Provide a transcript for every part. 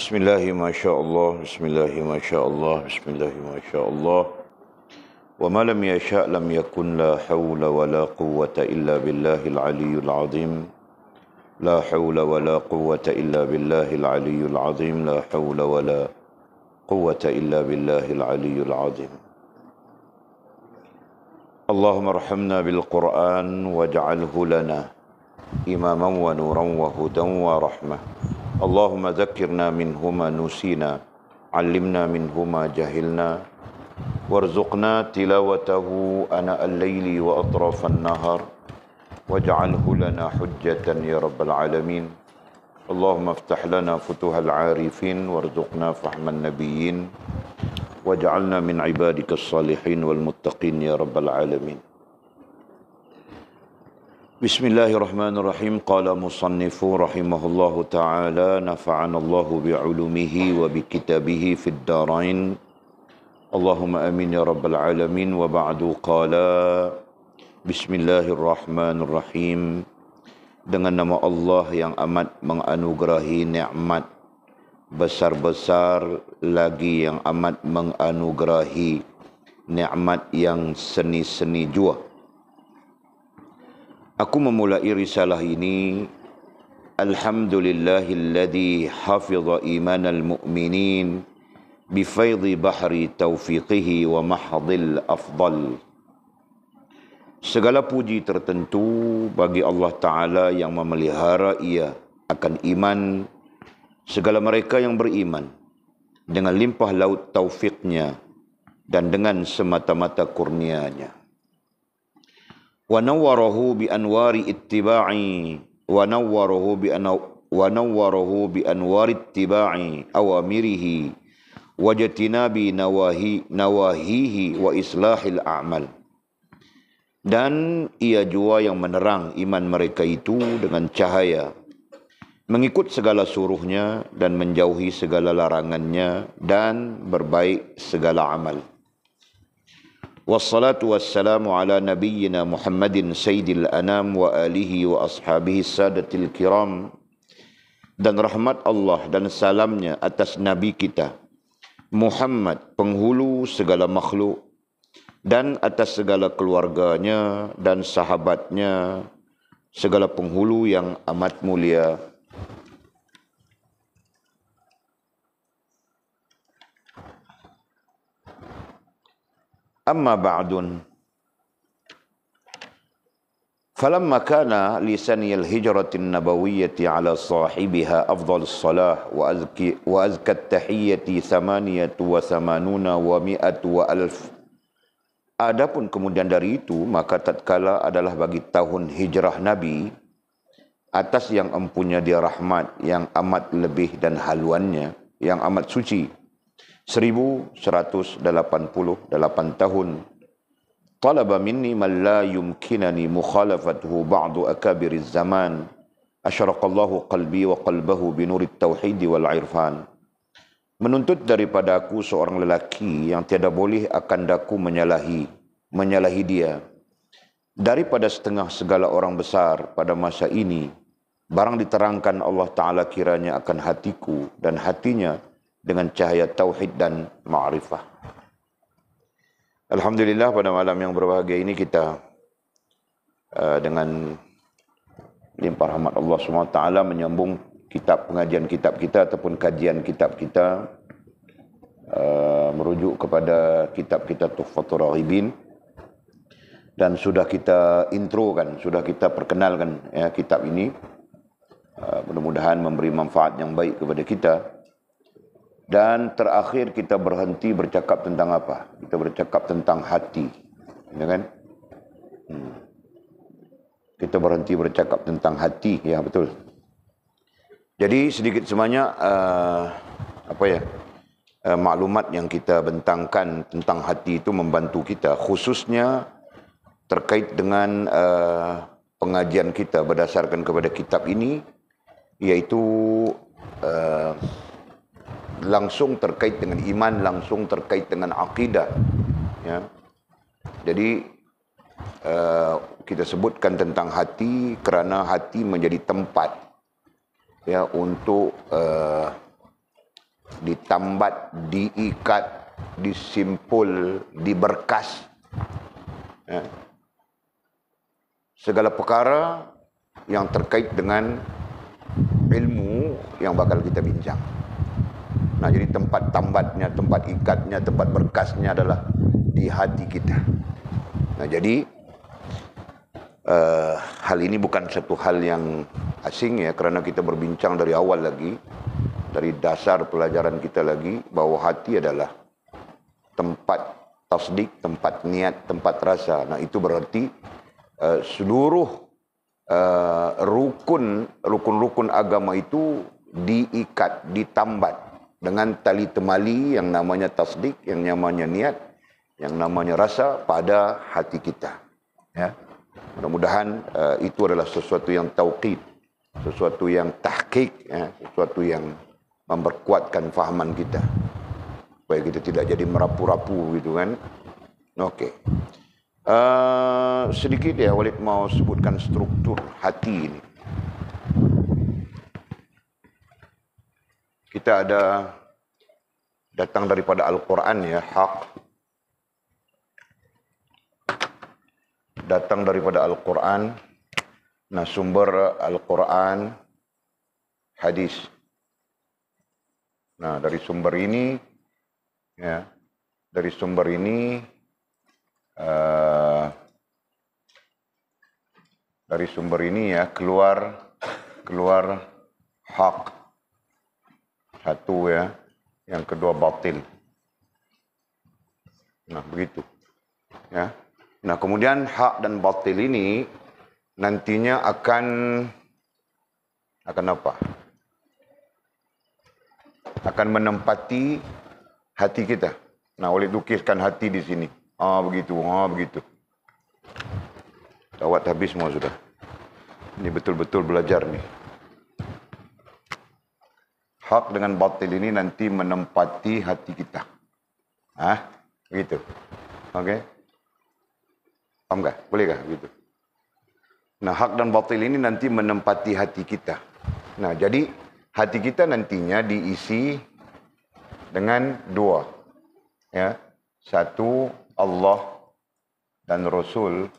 Bismillahi ma sya Allah, Bismillahi ma sya Allah, Bismillahi ma sya Allah. Wa ma lam yasha' lam yakun, la hawla wa la quwwata illa billahil aliyyil azim. La hawla wa la quwwata illa billahil aliyyil azim. La hawla wa la quwwata illa billahil aliyyil azim. Allahumma arhamna bil Qur'an waj'alhu lana imaman wa nuran wa hudan wa rahmah. Allahumma zakkirna minhuma nusina, allimna minhuma jahilna, warzuqna tilawatahu ana al-layli wa atrafan nahar, waj'alhu lana hujjatan ya rabbal alamin. Allahumma aftah lana futuhal arifin, warzuqna fahman nabiyyin, waj'alna min ibadikas salihin wal muttaqin ya rabbal alamin. Bismillahirrahmanirrahim. Qala musannifu rahimahullahu ta'ala, nafa'anallahu bi'ulumihi wa bikitabihi fid darain. Allahumma amin ya rabbal alamin. Wa ba'du qala Bismillahirrahmanirrahim. Dengan nama Allah yang amat menganugerahi nikmat besar-besar, lagi yang amat menganugerahi nikmat yang seni-seni jua. Aku memulai risalah ini, Alhamdulillahilladzi hafidha imanal mu'minin bifaidhi bahri taufiqihi wa mahdil afdal. Segala puji tertentu bagi Allah Ta'ala yang memelihara ia akan iman segala mereka yang beriman dengan limpah laut taufiknya dan dengan semata-mata kurnianya. Wa nawwarahu bi anwari ittiba'i wa nawwarahu bi anwari ittiba'i awamirihi wa jatinabi nawahihi wa islahil a'mal. Dan ia jua yang menerang iman mereka itu dengan cahaya, mengikut segala suruhnya dan menjauhi segala larangannya dan berbaik segala amal. Wassalatu wassalamu ala nabiyyina Muhammadin sayyidil anam wa alihi wa ashabihi sadatil kiram. Dan rahmat Allah dan salamnya atas Nabi kita Muhammad, penghulu segala makhluk, dan atas segala keluarganya dan sahabatnya, segala penghulu yang amat mulia. Amma ba'dun, falamma kana lisaniyal hijratin nabawiyyati ala sahibiha afdalus salah wa azkat tahiyyati 88 wa 100 wa alf. Adapun kemudian dari itu, maka tatkala adalah bagi tahun hijrah Nabi, atas yang empunya dia rahmat yang amat lebih dan haluannya yang amat suci, 1188 tahun. Talaba minni man la yumkinani mukhalafatuhu ba'du akabiriz zaman. Asyraqallahu qalbi wa qalbahu binurit tauhid wal irfan. Menuntut daripada aku seorang lelaki yang tiada boleh akan daku menyalahi dia daripada setengah segala orang besar pada masa ini, barang diterangkan Allah Ta'ala kiranya akan hatiku dan hatinya dengan cahaya tauhid dan ma'rifah. Alhamdulillah, pada malam yang berbahagia ini kita dengan limpah rahmat Allah SWT menyambung kitab pengajian kitab kita ataupun kajian kitab kita, merujuk kepada kitab kita Tuhfatur Raghibin. Dan sudah kita introkan, sudah kita perkenalkan ya, kitab ini. Mudah-mudahan memberi manfaat yang baik kepada kita. Dan terakhir kita berhenti bercakap tentang apa? Kita bercakap tentang hati, ya kan? Kita berhenti bercakap tentang hati, ya betul. Jadi sedikit sebanyak maklumat yang kita bentangkan tentang hati itu membantu kita, khususnya terkait dengan pengajian kita berdasarkan kepada kitab ini, iaitu langsung terkait dengan iman, langsung terkait dengan akidah. Ya. Jadi kita sebutkan tentang hati kerana hati menjadi tempat ya untuk ditambat, diikat, disimpul, diberkas. Ya. Segala perkara yang terkait dengan ilmu yang bakal kita bincang. Nah, jadi tempat tambatnya, tempat ikatnya, tempat berkasnya adalah di hati kita. Nah, jadi hal ini bukan satu hal yang asing ya, kerana kita berbincang dari awal lagi, dari dasar pelajaran kita lagi, bahawa hati adalah tempat tasdik, tempat niat, tempat rasa. Nah, itu berarti seluruh rukun-rukun agama itu diikat, ditambat dengan tali temali yang namanya tasdik, yang namanya niat, yang namanya rasa pada hati kita. Ya. Mudah-mudahan itu adalah sesuatu yang tauqid, sesuatu yang tahqiq, ya, sesuatu yang memperkuatkan fahaman kita, supaya kita tidak jadi merapu-rapu gitu kan. Okey. Sedikit ya, Walid mau sebutkan struktur hati ini. Kita ada datang daripada Al-Quran ya, haq. Datang daripada Al-Quran. Nah, sumber Al-Quran, hadis. Nah, dari sumber ini, ya, dari sumber ini, dari sumber ini ya, keluar hak. Satu ya, yang kedua batil. Nah, begitu. Ya. Nah, kemudian hak dan batil ini nantinya akan apa? Akan menempati hati kita. Nah, oleh lukiskan hati di sini. Begitu, begitu. Tawat habis semua sudah. Ini betul-betul belajar nih. Hak dengan batil ini nanti menempati hati kita. Begitu. Okey. Faham tak? Boleh kah begitu? Nah, hak dan batil ini nanti menempati hati kita. Nah, jadi hati kita nantinya diisi dengan dua. Ya. Satu, Allah dan Rasul.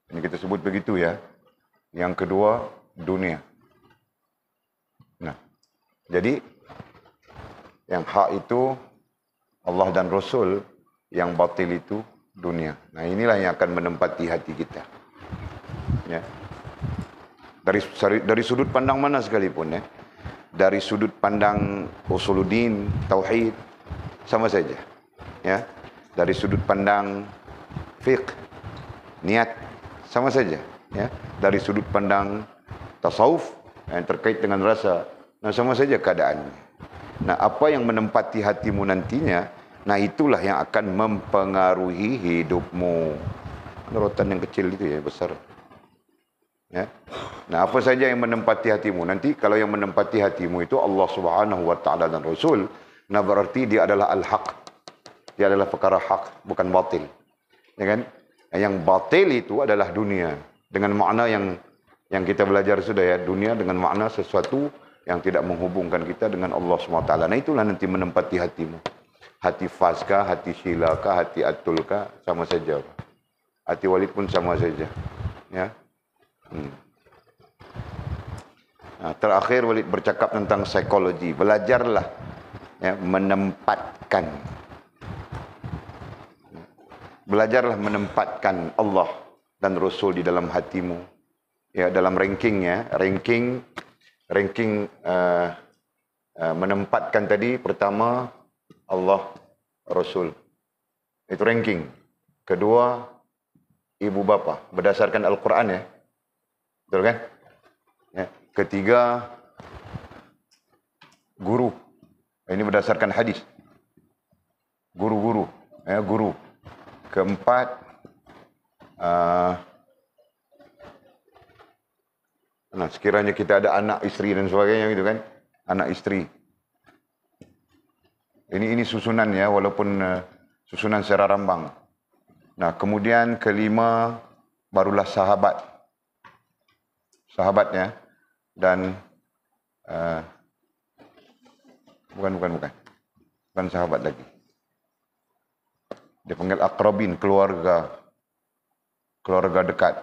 Ini kita sebut begitu ya. Yang kedua, dunia. Nah, jadi yang hak itu Allah dan Rasul, yang batil itu dunia. Nah, inilah yang akan menempati hati kita. Ya. Dari sudut pandang mana sekalipun ya. Dari sudut pandang usuluddin, tauhid, sama saja. Ya. Dari sudut pandang fiqh, niat, sama saja. Ya. Dari sudut pandang tasawuf yang terkait dengan rasa, nah sama saja keadaannya. Nah, apa yang menempati hatimu nantinya, nah itulah yang akan mempengaruhi hidupmu. Rotan yang kecil itu ya, besar. Ya. Nah, apa saja yang menempati hatimu nanti, kalau yang menempati hatimu itu Allah Subhanahu wa taala dan Rasul, nah berarti dia adalah al-haq. Dia adalah perkara hak, bukan batil. Ya kan? Yang batil itu adalah dunia. Dengan makna yang kita belajar sudah ya, dunia dengan makna sesuatu yang tidak menghubungkan kita dengan Allah SWT. Nah, itulah nanti menempati hatimu. Hati Fazkah, hati Syilakah, hati Atulkah, sama saja. Hati Walid pun sama saja. Ya. Nah, terakhir Walid bercakap tentang psikologi. Belajarlah ya, menempatkan. Belajarlah menempatkan Allah dan Rasul di dalam hatimu. Ya, dalam rankingnya, ranking menempatkan tadi pertama Allah, Rasul. Itu ranking. Kedua, ibu bapa berdasarkan Al-Quran ya. Betul kan? Ya. Ketiga, guru. Ini berdasarkan hadis. Guru-guru, ya, guru. Keempat, nah, sekiranya kita ada anak, isteri dan sebagainya gitu kan. Anak isteri. Ini susunan ya, walaupun susunan secara rambang. Nah, kemudian kelima barulah sahabat. Sahabatnya dan Bukan sahabat lagi. Dia panggil aqrabin, keluarga dekat.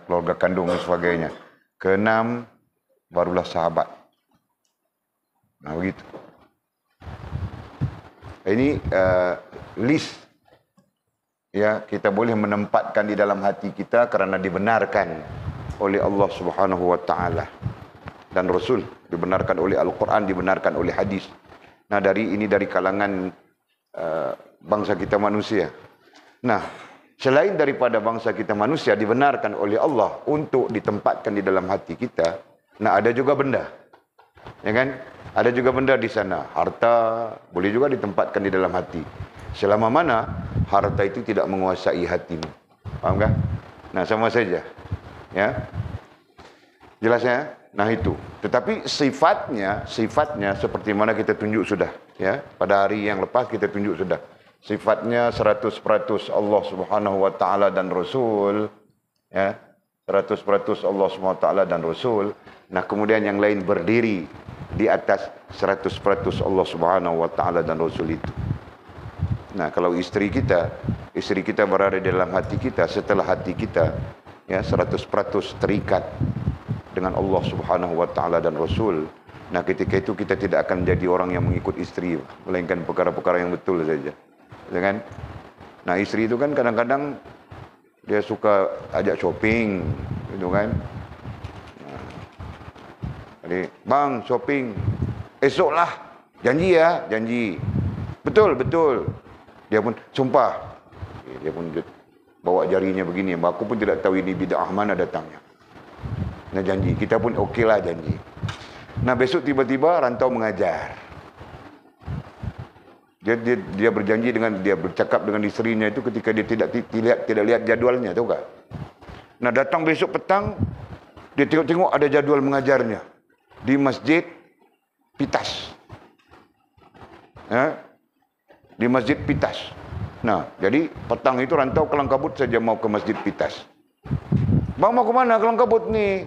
Keluarga kandung dan sebagainya. Keenam, barulah sahabat. Nah, begitu. Ini list. Ya, kita boleh menempatkan di dalam hati kita kerana dibenarkan oleh Allah Subhanahu wa taala dan Rasul, dibenarkan oleh Al-Quran, dibenarkan oleh hadis. Nah, dari kalangan bangsa kita manusia. Nah, selain daripada bangsa kita manusia dibenarkan oleh Allah untuk ditempatkan di dalam hati kita, nah ada juga benda. Ya kan? Ada juga benda di sana. Harta boleh juga ditempatkan di dalam hati. Selama mana harta itu tidak menguasai hatimu. Faham kan? Nah, sama saja. Ya. Jelas ya? Nah, itu. Tetapi sifatnya seperti mana kita tunjuk sudah, ya. Pada hari yang lepas kita tunjuk sudah. Sifatnya 100% Allah Subhanahu wa taala dan Rasul, ya. 100% Allah Subhanahu wa taala dan Rasul. Nah, kemudian yang lain berdiri di atas 100% Allah Subhanahu wa taala dan Rasul itu. Nah, kalau istri kita berada dalam hati kita, setelah hati kita ya 100% terikat dengan Allah Subhanahu wa taala dan Rasul. Nah, ketika itu kita tidak akan menjadi orang yang mengikut istri, melainkan perkara-perkara yang betul saja. Ya kan? Nah, istri itu kan kadang-kadang dia suka ajak shopping, gitu kan? Nah, jadi, bang shopping, esoklah, janji ya, janji. Betul. Dia pun sumpah. Dia pun bawa jarinya begini. Aku pun tidak tahu ini bid'ah mana datangnya. Nah, janji. Kita pun okeylah janji. Nah, besok tiba-tiba rantau mengajar. Dia berjanji dia bercakap dengan isterinya itu ketika dia tidak lihat jadualnya, tahu tak? Nah, datang besok petang, dia tengok ada jadual mengajarnya di Masjid Pitas. Ya? Di Masjid Pitas. Nah, jadi petang itu rantau Kelang Kabut saja mau ke Masjid Pitas. Bang, mau ke mana Kelang Kabut ni?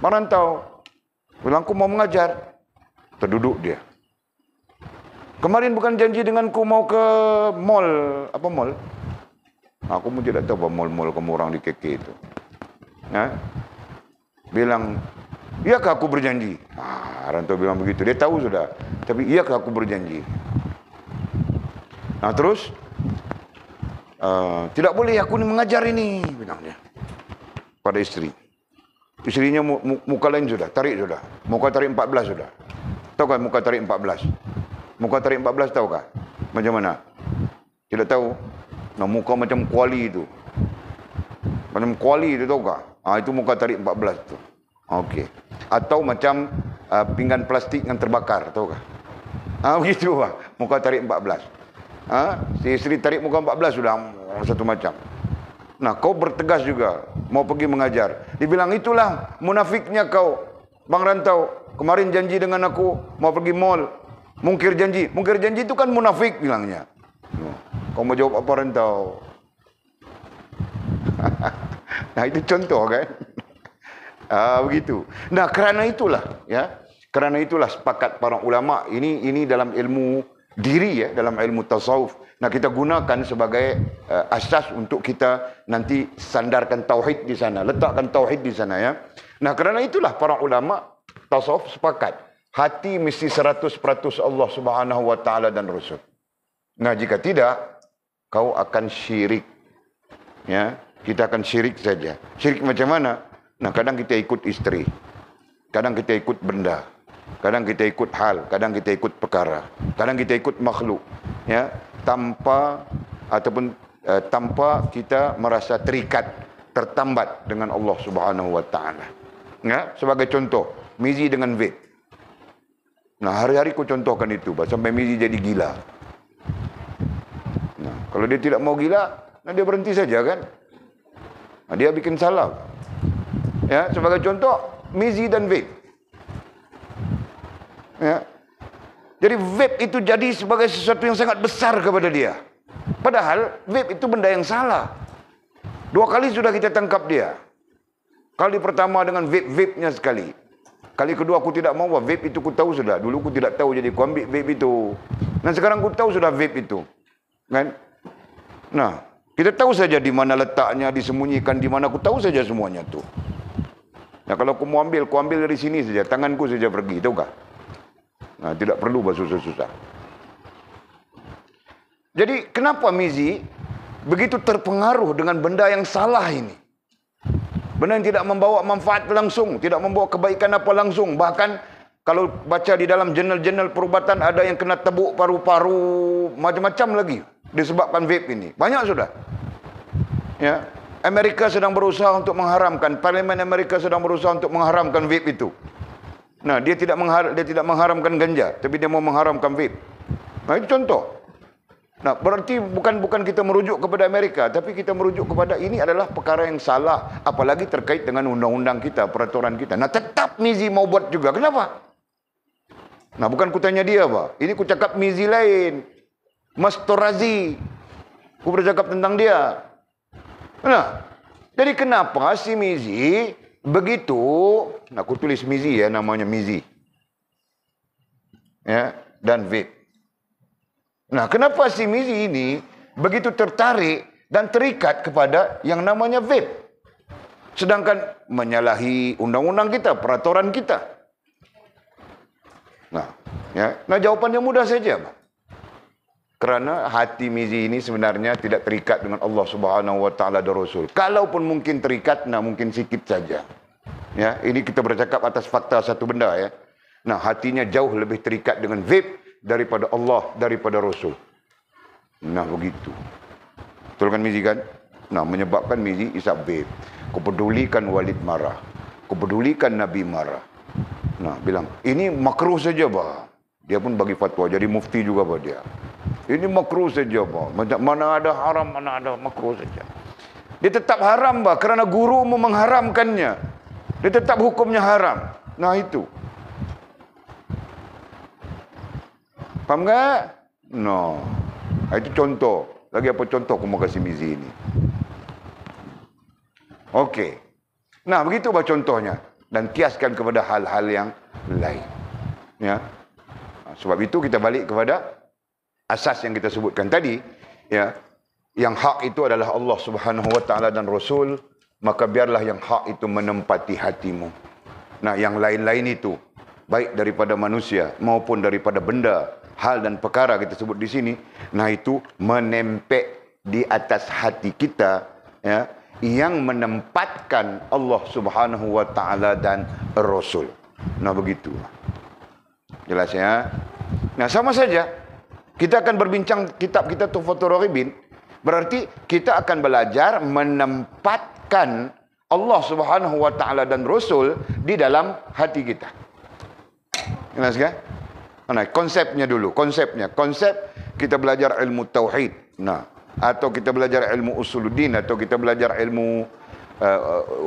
Bang rantau. Bilang, aku mau mengajar. Terduduk dia. Kemarin bukan janji denganku mau ke mall. Apa mall? Aku pun tidak tahu apa mall-mall kamu orang di KK itu. Ya? Bilang, iyakah aku berjanji? Rantau bilang begitu. Dia tahu sudah. Tapi iyakah aku berjanji? Nah, terus tidak boleh aku ni mengajar ini, bilangnya pada istri. Istrinya muka lain sudah, tarik sudah. Muka tarik 14 sudah. Tahu kan muka tarik 14? Muka tarik 14 tahu kah? Macam mana? Tidak tahu. Nah, muka macam kuali itu. Macam kuali itu tahu kah? Itu muka tarik 14 tu. Okey. Atau macam pinggan plastik yang terbakar, tahu kah? Begitu lah. Muka tarik 14. Si isteri tarik muka 14 sudah satu macam. Nah, kau bertegas juga mau pergi mengajar. Dibilang, itulah munafiknya kau, Bang Rantau. Kemarin janji dengan aku mau pergi mall, mungkir janji. Mungkir janji itu kan munafik, bilangnya. Kau mau jawab apa, Rantau? Nah, itu contoh kan. Begitu. Nah, kerana itulah sepakat para ulama ini dalam ilmu diri, ya, dalam ilmu tasawuf. Nah, kita gunakan sebagai asas untuk kita nanti sandarkan tauhid di sana, letakkan tauhid di sana, ya. Nah, kerana itulah para ulama tasawuf sepakat hati mesti 100% Allah Subhanahu wa taala dan Rasul. Nah, jika tidak, kau akan syirik. Ya, kita akan syirik saja. Syirik macam mana? Nah, kadang kita ikut istri, kadang kita ikut benda, kadang kita ikut hal, kadang kita ikut perkara, kadang kita ikut makhluk, ya, tanpa kita merasa terikat, tertambat dengan Allah Subhanahu wa taala. Ya, sebagai contoh, Mizi dengan vape. Nah, hari-hari ku contohkan itu, sampai Mizi jadi gila. Nah, kalau dia tidak mau gila, nah dia berhenti saja kan. Nah, dia bikin salah. Ya, sebagai contoh, Mizi dan vape. Ya. Jadi vape itu jadi sebagai sesuatu yang sangat besar kepada dia. Padahal vape itu benda yang salah. 2 kali sudah kita tangkap dia. Kali pertama dengan vape-nya sekali. Kali kedua aku tidak mau, vape itu aku tahu sudah. Dulu aku tidak tahu, jadi aku ambil vape itu. Dan sekarang aku tahu sudah vape itu. Kan? Nah, kita tahu saja di mana letaknya, disembunyikan di mana, aku tahu saja semuanya tu. Nah, kalau aku mau ambil, aku ambil dari sini saja, tanganku saja pergi, tahu kah? Nah, tidak perlu bersusah-susah. Jadi, kenapa Mizi begitu terpengaruh dengan benda yang salah ini? Benda yang tidak membawa manfaat langsung, tidak membawa kebaikan apa langsung. Bahkan kalau baca di dalam jurnal-jurnal perubatan, ada yang kena tebuk paru-paru, macam-macam lagi disebabkan vape ini. Banyak sudah. Ya, Amerika sedang berusaha untuk mengharamkan, Parlimen Amerika sedang berusaha untuk mengharamkan vape itu. Nah, dia tidak mengharamkan ganja, tapi dia mau mengharamkan vape. Nah, itu contoh. Nah, berarti bukan kita merujuk kepada Amerika, tapi kita merujuk kepada ini adalah perkara yang salah, apalagi terkait dengan undang-undang kita, peraturan kita. Nah, tetap Mizi mau buat juga. Kenapa? Nah, bukan ku tanya dia, Pak. Ini ku cakap Mizi lain. Mas Torazi. Ku bercakap tentang dia. Nah, jadi kenapa si Mizi begitu, nah aku tulis Mizi ya, namanya Mizi. Ya, dan vape. Nah, kenapa si Mizi ini begitu tertarik dan terikat kepada yang namanya vape? Sedangkan menyalahi undang-undang kita, peraturan kita. Nah, jawabannya mudah saja, Pak. Kerana hati Mizi ini sebenarnya tidak terikat dengan Allah Subhanahu Wa Taala dan Rasul. Kalaupun mungkin terikat, nah mungkin sikit saja. Ya, ini kita bercakap atas fakta satu benda ya. Nah, hatinya jauh lebih terikat dengan vape daripada Allah, daripada Rasul. Nah, begitu. Betul kan Mizi kan? Nah, menyebabkan Mizi isap vape. Kepedulikan Walid marah. Kepedulikan Nabi marah. Nah, bilang, ini makruh saja, Pak. Dia pun bagi fatwa, jadi mufti juga, Pak, dia. Ini makruh saja, Pak. Mana ada haram, mana ada makruh saja. Dia tetap haram, Pak, kerana guru mengharamkannya. Dia tetap hukumnya haram. Nah, itu. Faham tak? No. Itu contoh. Lagi apa contoh aku mau kasih Mizi ini. Okey. Nah, begitu bah contohnya. Dan kiaskan kepada hal-hal yang lain. Ya. Sebab itu kita balik kepada asas yang kita sebutkan tadi. Ya. Yang hak itu adalah Allah Subhanahu Wa Taala dan Rasul. Maka biarlah yang hak itu menempati hatimu. Nah, yang lain-lain itu. Baik daripada manusia maupun daripada benda. Hal dan perkara kita sebut di sini, nah itu menempel di atas hati kita, ya, yang menempatkan Allah Subhanahu Wa Taala dan Rasul. Nah begitu. Jelas ya. Nah sama saja. Kita akan berbincang kitab kita Tuhfatul Raghibin. Berarti kita akan belajar menempatkan Allah Subhanahu Wa Taala dan Rasul di dalam hati kita. Jelas kan? Nah, konsepnya dulu, konsep kita belajar ilmu tauhid. Nah, atau kita belajar ilmu usuluddin, atau kita belajar ilmu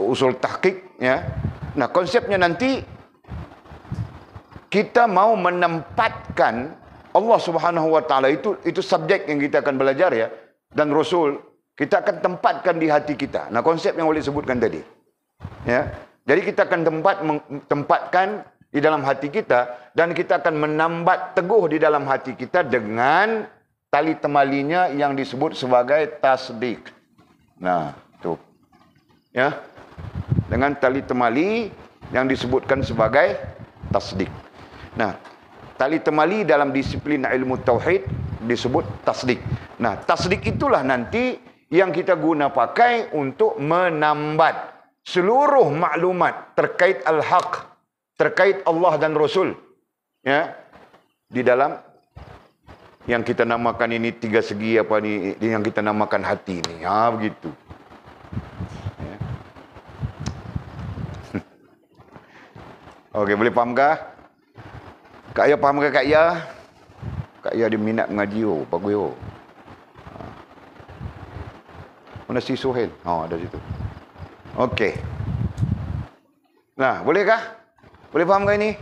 usul tahqiq, ya. Nah, konsepnya nanti kita mau menempatkan Allah Subhanahu Wa Taala itu subjek yang kita akan belajar ya, dan Rasul kita akan tempatkan di hati kita. Nah, konsep yang boleh sebutkan tadi. Ya. Jadi kita akan tempatkan di dalam hati kita, dan kita akan menambat teguh di dalam hati kita dengan tali temalinya yang disebut sebagai tasdik. Nah, tu. Ya. Dengan tali temali yang disebutkan sebagai tasdik. Nah, tali temali dalam disiplin ilmu tauhid disebut tasdik. Nah, tasdik itulah nanti yang kita guna pakai untuk menambat seluruh maklumat terkait al-haq, terkait Allah dan Rasul, ya, di dalam yang kita namakan ini tiga segi apa ni, yang kita namakan hati ini, ha begitu. Ya. Okey, boleh faham kah? Kak Ya faham ke Kak Ya? Kak Ya dia minat mengaji oh, bagus oh. Mana si Suhail? Oh, ada situ. Okey. Nah, bolehkah? Boleh faham kah ini?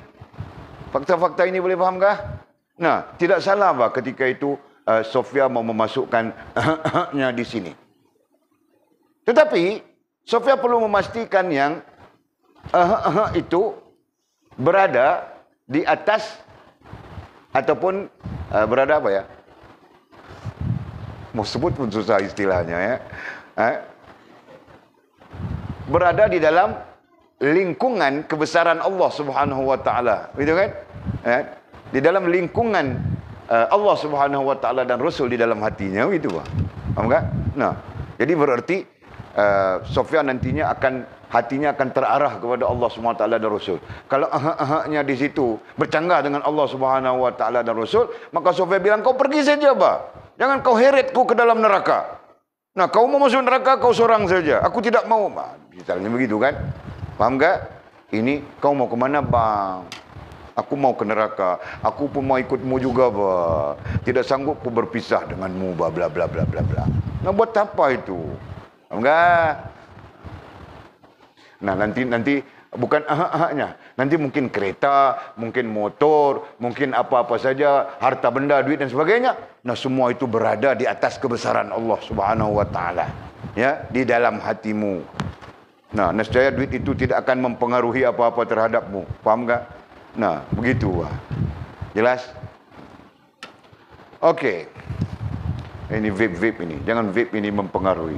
Fakta-fakta ini boleh faham kah? Nah, tidak salah bah ketika itu Sofia mau memasukkan nya di sini. Tetapi Sofia perlu memastikan yang itu berada di atas ataupun berada apa ya? Mau sebut pun susah istilahnya ya. Berada di dalam lingkungan kebesaran Allah Subhanahu wa taala. Gitu kan? Di dalam lingkungan Allah Subhanahu wa taala dan Rasul di dalam hatinya, gitu Pak. Faham tak? Nah, jadi berarti Sofyan nantinya hatinya akan terarah kepada Allah Subhanahu wa taala dan Rasul. Kalau ahak-ahaknya di situ bercanggah dengan Allah Subhanahu wa taala dan Rasul, maka Sofyan bilang, kau pergi saja, Pak. Jangan kau heretku ke dalam neraka. Nah, kau mau masuk neraka, kau seorang saja. Aku tidak mau. Misalnya begitu kan. Faham tak? Ini kau mau kemana, bang? Aku mau ke neraka. Aku pun mau ikutmu juga, bang. Tidak sanggup ku berpisah denganmu, bla bla bla bla bla bla. Nah, buat apa itu? Faham tak? Nah, nanti bukan ahak-ahaknya. Nanti mungkin kereta, mungkin motor, mungkin apa-apa saja, harta benda, duit dan sebagainya. Nah, semua itu berada di atas kebesaran Allah Subhanahu wa taala. Ya, di dalam hatimu. Nah, nescaya duit itu tidak akan mempengaruhi apa-apa terhadapmu. Faham tak? Nah, begitu. Jelas? Okey. Ini vape ini. Jangan vape ini mempengaruhi.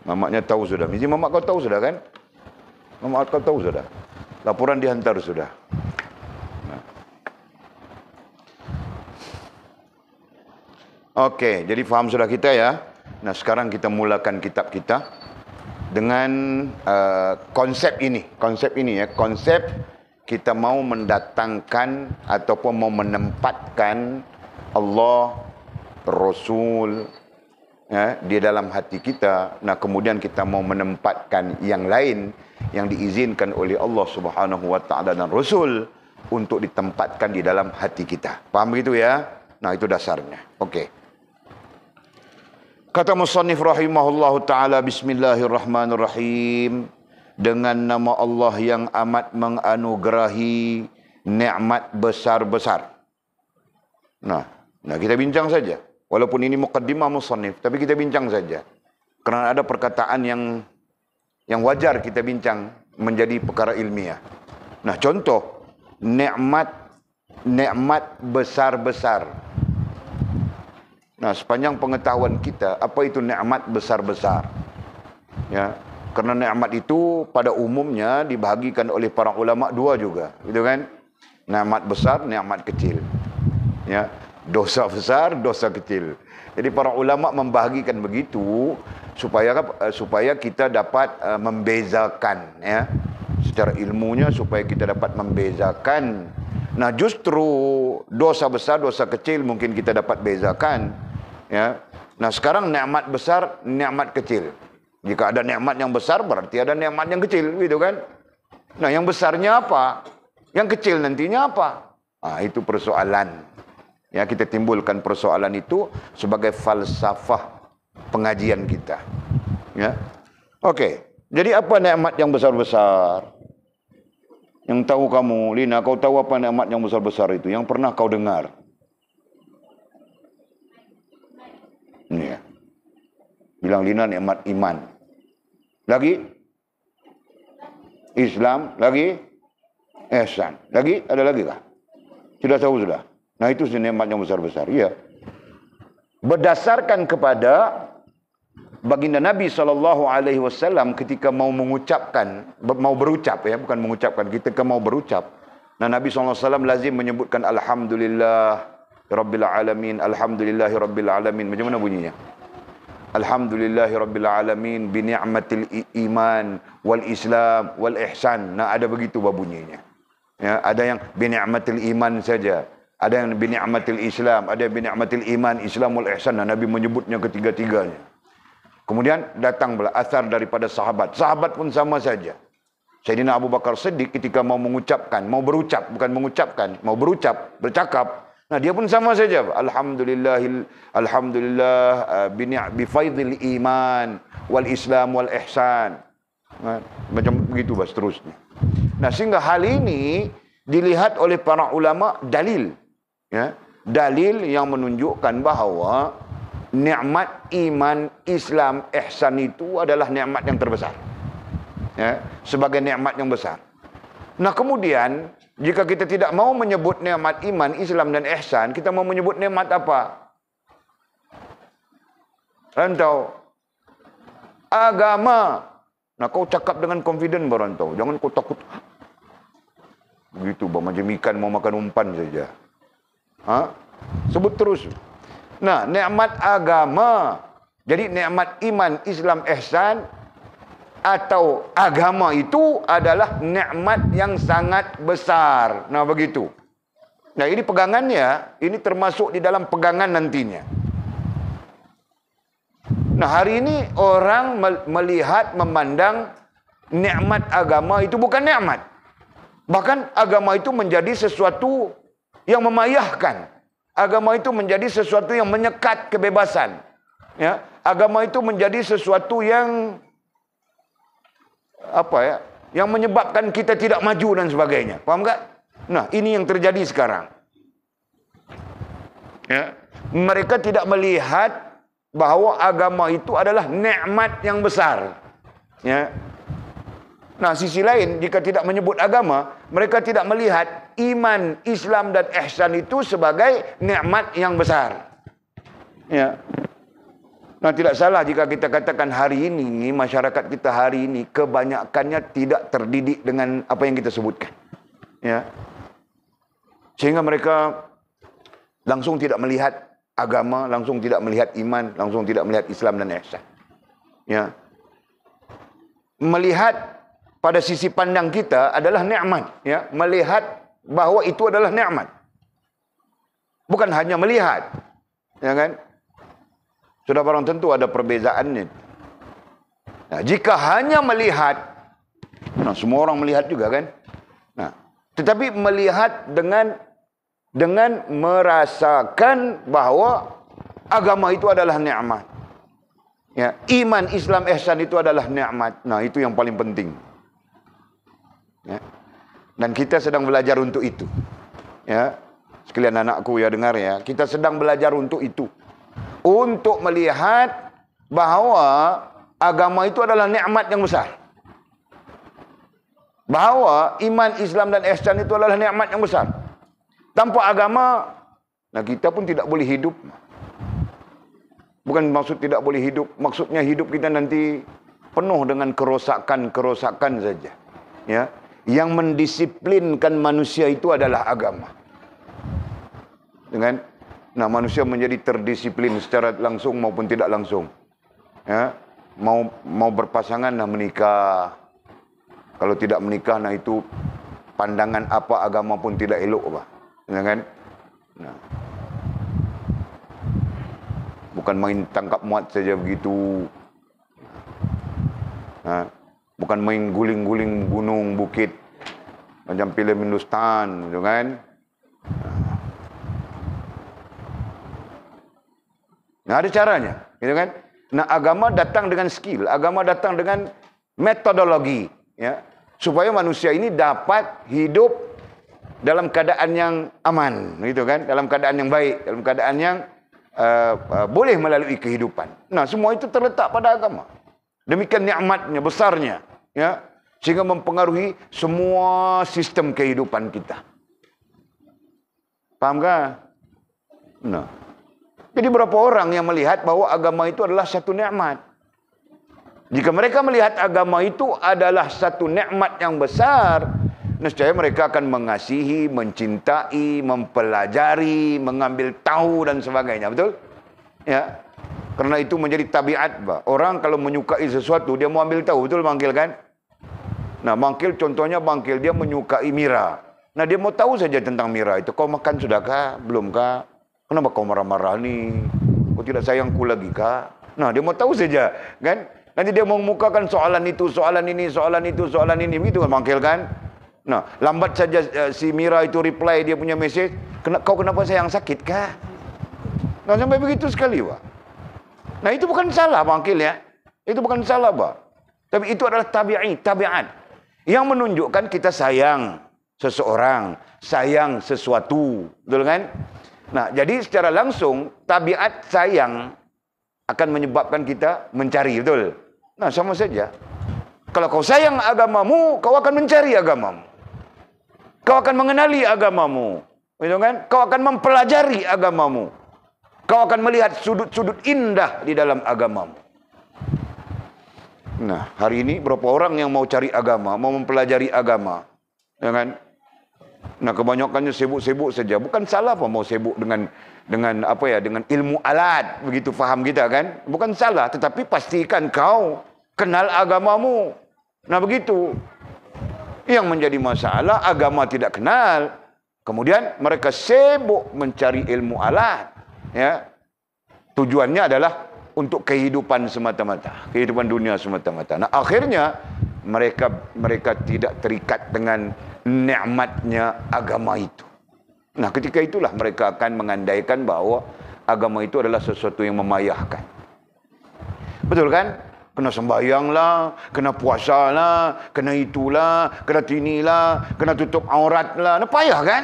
Mamaknya tahu sudah. Mesti mamak kau tahu sudah kan? Mamak kau tahu sudah. Laporan dihantar sudah. Nah. Okey, jadi faham sudah kita ya. Nah, sekarang kita mulakan kitab kita dengan konsep ini. Konsep ini ya. Konsep kita mau mendatangkan ataupun mau menempatkan Allah, Rasul, ya, di dalam hati kita. Nah, kemudian kita mau menempatkan yang lain yang diizinkan oleh Allah Subhanahu wa taala dan Rasul untuk ditempatkan di dalam hati kita. Paham begitu ya? Nah, itu dasarnya. Okey. Kata musannif rahimahullahu taala, bismillahirrahmanirrahim, dengan nama Allah yang amat menganugerahi nikmat besar-besar. Nah, kita bincang saja. Walaupun ini muqaddimah musannif, tapi kita bincang saja. Kerana ada perkataan yang wajar kita bincang menjadi perkara ilmiah. Nah, contoh nikmat besar-besar. Nah, sepanjang pengetahuan kita, apa itu nikmat besar-besar? Ya, kerana nikmat itu pada umumnya dibahagikan oleh para ulama dua juga, gitu kan? Nikmat besar, nikmat kecil. Ya, dosa besar, dosa kecil. Jadi para ulama membahagikan begitu supaya kita dapat membezakan, ya, secara ilmunya, supaya kita dapat membezakan. Nah, justru dosa besar, dosa kecil mungkin kita dapat bezakan, ya. Nah, sekarang nikmat besar, nikmat kecil. Jika ada nikmat yang besar, berarti ada nikmat yang kecil, gitu kan? Nah, yang besarnya apa? Yang kecil nantinya apa? Itu persoalan. Ya, kita timbulkan persoalan itu sebagai falsafah pengajian kita. Ya. Okey. Jadi apa nikmat yang besar-besar? Yang tahu kamu, Lina, kau tahu apa nikmat yang besar-besar itu? Yang pernah kau dengar? Ini ya. Bilang Lina, nikmat iman. Lagi? Islam. Lagi? Ihsan. Lagi? Ada lagi kah? Sudah tahu sudah? Nah, itu nikmat yang besar-besar. Iya. Berdasarkan kepada baginda Nabi SAW ketika mau berucap, ya, bukan mengucapkan, ketika mau berucap. Nah, Nabi SAW lazim menyebutkan Alhamdulillah Rabbil Alamin, Alhamdulillahi Rabbil Alamin. Macam mana bunyinya? Alhamdulillahi Rabbil Alamin bi ni'matil iman wal Islam wal ihsan. Nah, ada begitu bunyinya. Ya, ada yang bi ni'matil iman saja, ada yang bi ni'matil Islam, ada yang bi ni'matil iman, Islam wal ihsan. Nah, Nabi menyebutnya ketiga-tiganya. Kemudian datang pula asar daripada sahabat. Sahabat pun sama saja. Sayyidina Abu Bakar Siddiq ketika mau mengucapkan, mau berucap, bukan mengucapkan, mau berucap, bercakap. Nah, dia pun sama saja. Alhamdulillah bi faidil iman wal Islam wal ihsan. Macam begitu seterusnya. Nah, sehingga hal ini dilihat oleh para ulama dalil, ya, dalil yang menunjukkan bahawa nikmat iman, Islam, ihsan itu adalah nikmat yang terbesar. Ya, sebagai nikmat yang besar. Nah kemudian, jika kita tidak mau menyebut nikmat iman, Islam dan ihsan, kita mau menyebut nikmat apa? Rantau. Agama. Nah kau cakap dengan confident berantau. Jangan kau takut. Begitu, macam ikan mau makan umpan saja. Sebut terus. Nah, nikmat agama. Jadi nikmat iman, Islam, ihsan atau agama itu adalah nikmat yang sangat besar. Nah, begitu. Nah, ini pegangannya, ini termasuk di dalam pegangan nantinya. Nah, hari ini orang melihat, memandang nikmat agama itu bukan nikmat. Bahkan agama itu menjadi sesuatu yang memayahkan. Agama itu menjadi sesuatu yang menyekat kebebasan. Ya, agama itu menjadi sesuatu yang yang menyebabkan kita tidak maju dan sebagainya. Paham tak? Nah, ini yang terjadi sekarang. Ya, mereka tidak melihat bahawa agama itu adalah nikmat yang besar. Ya. Nah, sisi lain, jika tidak menyebut agama, mereka tidak melihat iman, Islam dan ihsan itu sebagai nikmat yang besar. Ya. Nah, tidak salah jika kita katakan hari ini, masyarakat kita hari ini, kebanyakannya tidak terdidik dengan apa yang kita sebutkan. Ya. Sehingga mereka langsung tidak melihat agama, langsung tidak melihat iman, langsung tidak melihat Islam dan ihsan. Ya. Melihat pada sisi pandang kita adalah nikmat. Ya. Melihat bahawa itu adalah nikmat. Bukan hanya melihat. Ya kan? Sudah barang tentu ada perbezaannya. Nah, jika hanya melihat, nah semua orang melihat juga kan. Nah, tetapi melihat dengan merasakan bahawa agama itu adalah nikmat. Ya, iman, Islam, ihsan itu adalah nikmat. Nah, itu yang paling penting. Ya. Dan kita sedang belajar untuk itu. Ya, sekalian anakku ya dengar ya, kita sedang belajar untuk itu. Untuk melihat bahawa agama itu adalah nikmat yang besar. Bahawa iman, Islam dan ihsan itu adalah nikmat yang besar. Tanpa agama, nah kita pun tidak boleh hidup. Bukan maksud tidak boleh hidup, maksudnya hidup kita nanti penuh dengan kerosakan-kerosakan saja. Ya, yang mendisiplinkan manusia itu adalah agama. Dengan nah, manusia menjadi terdisiplin secara langsung maupun tidak langsung. Ya, mau berpasangan, nah menikah. Kalau tidak menikah, nah itu pandangan apa agama pun tidak elok, apa. Ya kan? Nah, bukan main tangkap muat saja begitu. Nah, bukan main guling-guling gunung bukit macam filem Hindustan, gitu kan? Nah, ada caranya, gitu kan? Nah, agama datang dengan skill, agama datang dengan metodologi, ya, supaya manusia ini dapat hidup dalam keadaan yang aman, gitu kan? Dalam keadaan yang baik, dalam keadaan yang boleh melalui kehidupan. Nah, semua itu terletak pada agama. Demikian nikmatnya, besarnya, ya, sehingga mempengaruhi semua sistem kehidupan kita. Paham tak? Nah. Jadi berapa orang yang melihat bahawa agama itu adalah satu nikmat? Jika mereka melihat agama itu adalah satu nikmat yang besar, nescaya mereka akan mengasihi, mencintai, mempelajari, mengambil tahu dan sebagainya. Betul? Ya. Karena itu menjadi tabiat. Orang kalau menyukai sesuatu, dia mau ambil tahu. Betul bangkil kan? Nah, bangkil contohnya bangkil, dia menyukai Mira. Nah, dia mau tahu saja tentang Mira itu. Kau makan sudahkah? Belumkah? Kenapa kau marah-marah ni? Kau tidak sayangku lagi kah? Nah, dia mau tahu saja, kan? Nanti dia mau mengukakan soalan itu, soalan ini, soalan itu, soalan ini. Begitu kan, bangkil kan? Nah, lambat saja si Mira itu reply dia punya message. Kau kenapa sayang sakit kah? Nah, sampai begitu sekali, Pak. Nah, itu bukan salah, bangkil ya. Itu bukan salah, Pak. Tapi itu adalah tabiat. Yang menunjukkan kita sayang seseorang, sayang sesuatu. Betul kan? Nah, jadi secara langsung tabiat sayang akan menyebabkan kita mencari, betul? Nah, sama saja. Kalau kau sayang agamamu, kau akan mencari agamamu. Kau akan mengenali agamamu. Gitu kan? Kau akan mempelajari agamamu. Kau akan melihat sudut-sudut indah di dalam agamamu. Nah, hari ini berapa orang yang mau cari agama, mau mempelajari agama. Ya kan? Nah, kebanyakannya sibuk-sibuk saja. Bukan salah apa mau sibuk dengan apa ya, dengan ilmu alat, begitu faham kita kan? Bukan salah, tetapi pastikan kau kenal agamamu. Nah, begitu. Yang menjadi masalah agama tidak kenal. Kemudian mereka sibuk mencari ilmu alat, ya. Tujuannya adalah untuk kehidupan semata-mata, kehidupan dunia semata-mata. Nah, akhirnya mereka tidak terikat dengan nikmatnya agama itu. Nah, ketika itulah mereka akan mengandaikan bahwa agama itu adalah sesuatu yang memayahkan. Betul kan? Kena sembahyang lah, kena puasa lah, kena itulah, kena tinilah, kena tutup aurat lah. Nah, payah kan?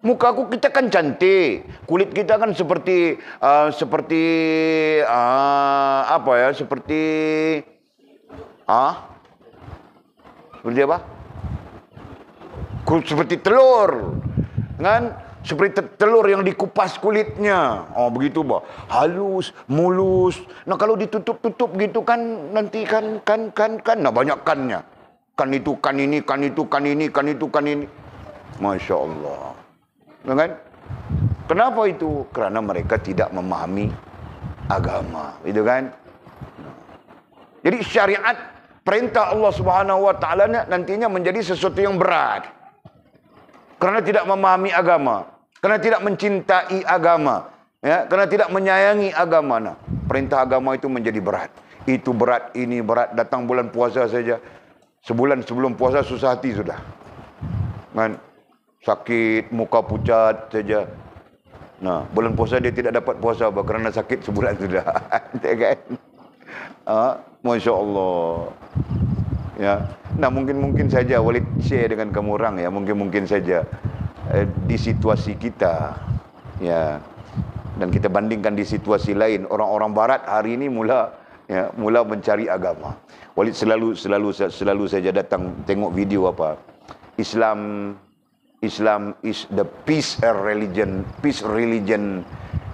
Muka kita kan cantik, kulit kita kan seperti seperti apa seperti telur, kan? Seperti telur yang dikupas kulitnya. Oh, begitu, bah. Halus, mulus. Nah, kalau ditutup-tutup gitu kan nanti kan nah, banyak kannya. Kan itu, kan ini, kan itu, kan ini, kan itu, kan ini. Masya Allah. Nah, kan? Kenapa itu? Karena mereka tidak memahami agama, itu kan? Jadi syariat perintah Allah Subhanahu wa taala nantinya menjadi sesuatu yang berat. Karena tidak memahami agama. Karena tidak mencintai agama, ya, karena tidak menyayangi agama. Nah, perintah agama itu menjadi berat. Itu berat, ini berat. Datang bulan puasa saja, sebulan sebelum puasa susah hati sudah. Kan? Sakit, muka pucat saja. Nah, bulan puasa dia tidak dapat puasa kerana sakit sebulan sudah. Kan? Masya Allah. Ya. Nah, mungkin saja Walid share dengan kamu orang, ya, mungkin saja di situasi kita, ya, dan kita bandingkan di situasi lain. Orang-orang barat hari ini mula mencari agama. Walid selalu saja datang tengok video apa, Islam is the peace religion,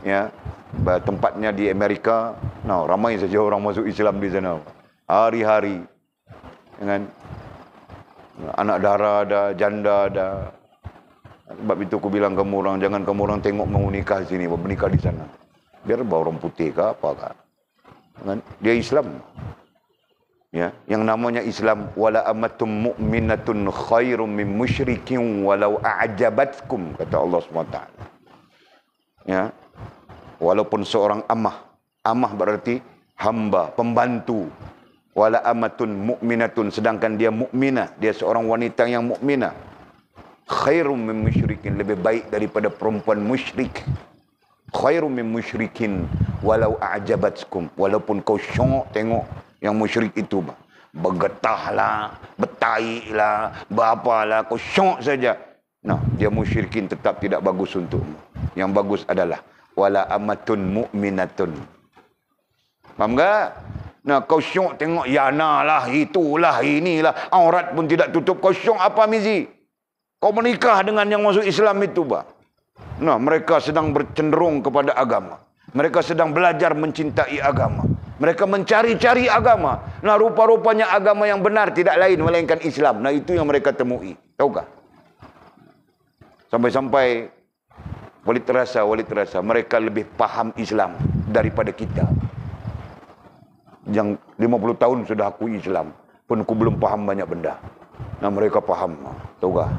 ya, tempatnya di Amerika. Nah, ramai saja orang masuk Islam di sana hari-hari, kan? Anak dara ada, janda ada. Sebab itu aku bilang kamu orang, jangan kamu orang tengok mau nikah sini, menikah di sana. Biar bawa orang putih ke apa kan? Dia Islam. Ya, yang namanya Islam, wala amatum mu'minatun khairum min musyrikin walau a'jabatkum, kata Allah SWT. Ya. Walaupun seorang amah berarti hamba, pembantu. Wala amatun mu'minatun, sedangkan dia mukminah, dia seorang wanita yang mukminah. Khairum min musyrikin, lebih baik daripada perempuan musyrik. Khairum min musyrikin walau a'jabatkum, walaupun kau syok tengok yang musyrik itu, bergetahlah, bertaiklah, berapalah, kau syok saja. Nah, dia musyrikin tetap tidak bagus untukmu. Yang bagus adalah wala amatun mu'minatun. Faham tak? Nah, kau syok tengok yana lah, itulah, inilah, aurat pun tidak tutup, kau syok apa mizi? Kau menikah dengan yang masuk Islam itu, bah. Nah, mereka sedang bercenderung kepada agama. Mereka sedang belajar mencintai agama. Mereka mencari-cari agama. Nah, rupa-rupanya agama yang benar tidak lain melainkan Islam. Nah, itu yang mereka temui. Tahukah? Sampai-sampai Walid terasa mereka lebih paham Islam daripada kita. Yang 50 tahun sudah aku Islam, pun aku belum paham banyak benda. Nah, mereka paham. Tahukah?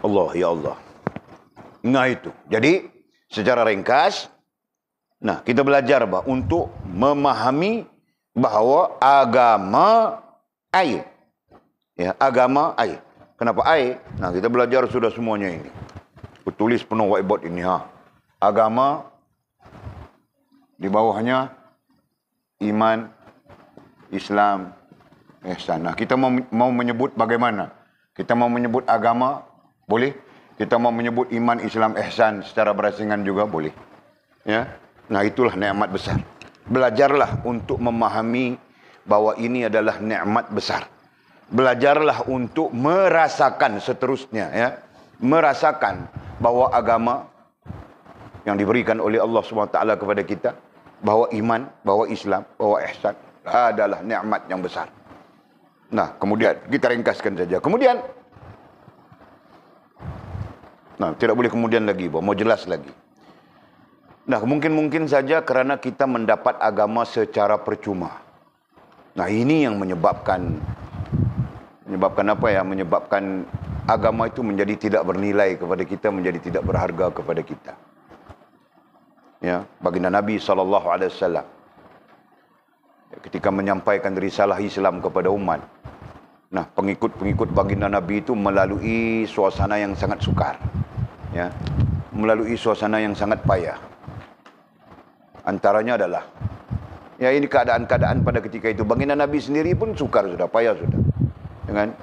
Allah, ya Allah. Nah, itu. Jadi, secara ringkas, nah, kita belajar untuk memahami bahawa agama air. Ya, agama air. Kenapa air? Nah, kita belajar sudah semuanya ini. Aku tulis penuh whiteboard ini. Agama, di bawahnya iman, Islam, ihsan. Nah, kita mau menyebut bagaimana? Kita mau menyebut agama, boleh. Kita mau menyebut iman, Islam, ihsan secara berasingan juga boleh. Ya. Nah, itulah nikmat besar. Belajarlah untuk memahami bahawa ini adalah nikmat besar. Belajarlah untuk merasakan seterusnya, ya. Merasakan bahawa agama yang diberikan oleh Allah SWT kepada kita, bahawa iman, bahawa Islam, bahawa ihsan adalah nikmat yang besar. Nah, kemudian kita ringkaskan saja. Kemudian, nah, tidak boleh kemudian lagi, mau jelas lagi. Nah, mungkin saja kerana kita mendapat agama secara percuma. Nah, ini yang menyebabkan apa ya? Menyebabkan agama itu menjadi tidak bernilai kepada kita, menjadi tidak berharga kepada kita. Ya, baginda Nabi SAW ketika menyampaikan risalah Islam kepada umat. Nah, pengikut-pengikut baginda Nabi itu melalui suasana yang sangat sukar. Ya, melalui suasana yang sangat payah. Antaranya adalah, ya, ini keadaan-keadaan pada ketika itu. Baginda Nabi sendiri pun sukar sudah, payah sudah. Dengan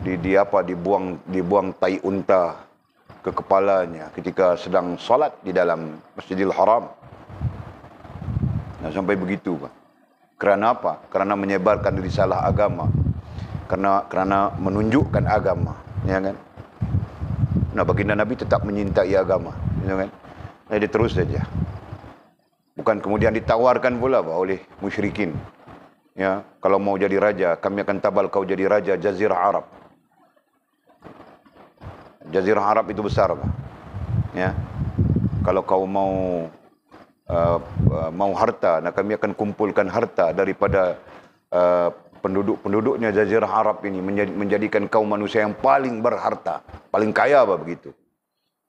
dibuang tai unta ke kepalanya ketika sedang salat di dalam Masjidil Haram. Nah, sampai begitu, Pak. Kerana apa? Kerana menyebarkan risalah agama. Kerana menunjukkan agama, ya kan? Nah, baginda Nabi tetap menyintai agama, ya kan? Jadi terus saja. Bukan kemudian ditawarkan pula oleh musyrikin. Ya, kalau mau jadi raja, kami akan tabal kau jadi raja Jazirah Arab. Jazirah Arab itu besar, Pak. Ya. Kalau kau mau harta, nah kami akan kumpulkan harta daripada penduduknya Jazirah Arab ini, menjadikan kau manusia yang paling berharta, paling kaya, Pak, begitu.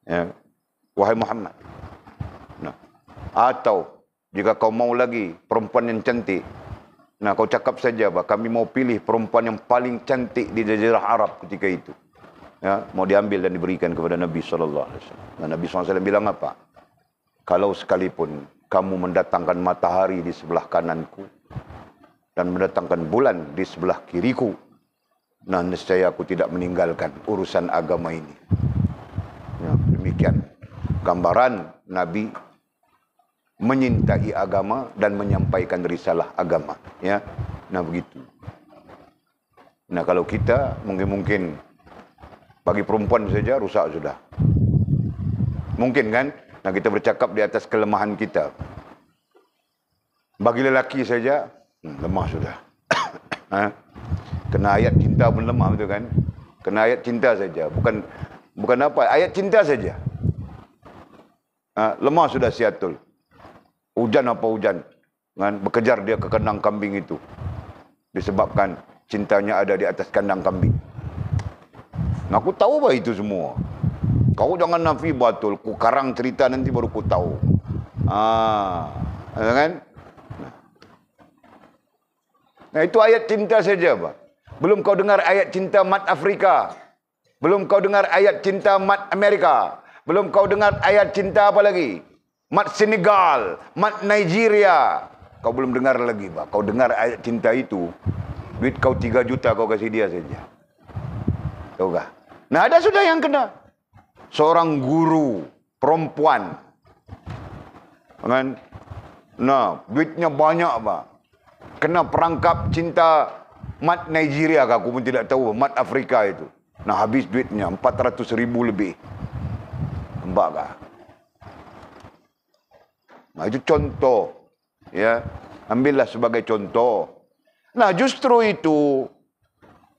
Ya. Wahai Muhammad. Nah, atau jika kau mau lagi perempuan yang cantik, nah kau cakap saja, Pak, kami mau pilih perempuan yang paling cantik di Jazirah Arab ketika itu. Ya, mau diambil dan diberikan kepada Nabi SAW. Dan Nabi SAW bilang apa? Kalau sekalipun kamu mendatangkan matahari di sebelah kananku dan mendatangkan bulan di sebelah kiriku, nah nescaya aku tidak meninggalkan urusan agama ini. Ya, demikian gambaran Nabi menyintai agama dan menyampaikan risalah agama, ya. Nah, begitu. Nah, kalau kita mungkin bagi perempuan saja rusak sudah. Mungkin kan? Nah, kita bercakap di atas kelemahan kita. Bagi lelaki saja lemah sudah. Kena ayat cinta pun lemah, betul kan? Kena ayat cinta saja, bukan apa, ayat cinta saja. Lemah sudah siatul. Hujan apa hujan, kan? Berkejar dia ke kandang kambing itu, disebabkan cintanya ada di atas kandang kambing. Nah, aku tahu bah itu semua. Kau jangan nafi batul, ku karang cerita nanti baru ku tahu. Kan? Nah, itu ayat cinta saja, Pak. Belum kau dengar ayat cinta mat Afrika. Belum kau dengar ayat cinta mat Amerika. Belum kau dengar ayat cinta apa lagi? Mat Senegal, mat Nigeria. Kau belum dengar lagi, Pak. Kau dengar ayat cinta itu, duit kau 3 juta kau kasih dia saja. Tahu kah? Nah, ada sudah yang kena. Seorang guru perempuan. Kan? Nah, duitnya banyak, Pak. Kena perangkap cinta mat Nigeria kah? Aku pun tidak tahu. Mat Afrika itu. Nah, habis duitnya 400,000 lebih. Nampak kah? Nah, itu contoh. Ya, ambillah sebagai contoh. Nah, justru itu,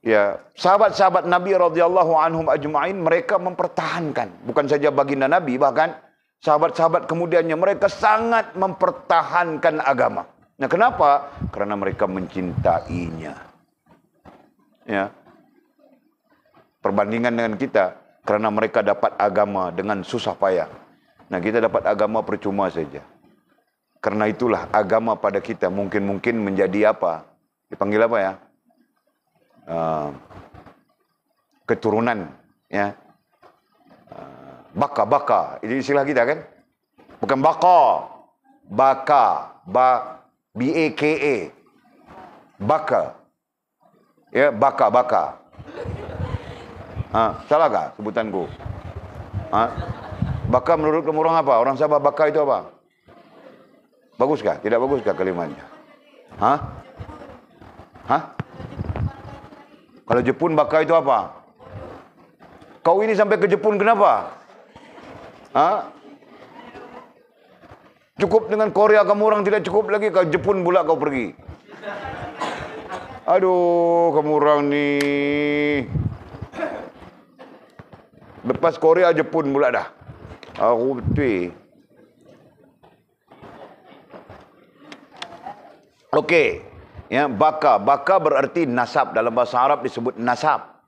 ya, sahabat-sahabat Nabi radhiyallahu anhum ajma'in, mereka mempertahankan. Bukan saja baginda Nabi, bahkan sahabat-sahabat kemudiannya, mereka sangat mempertahankan agama. Nah, kenapa? Karena mereka mencintainya. Ya. Perbandingan dengan kita, karena mereka dapat agama dengan susah payah. Nah, kita dapat agama percuma saja. Karena itulah agama pada kita mungkin menjadi apa? Dipanggil apa ya? Keturunan, ya. Baka. Ini istilah kita kan? Bukan baka. B-A-K-A. Baka. Ya, baka. Salah kah sebutanku? Baka menurut kamu orang apa? Orang Sabah baka itu apa? Baguskah? Tidak baguskah kalimatnya? Hah? Hah? Kalau Jepun baka itu apa? Kau ini sampai ke Jepun kenapa? Hah? Cukup dengan Korea kamu orang tidak cukup lagi, ke Jepun pula kau pergi. Aduh, kamu orang ni. Lepas Korea, Jepun pula dah. Aku betul. Okey. Ya, baka. Baka berarti nasab. Dalam bahasa Arab disebut nasab.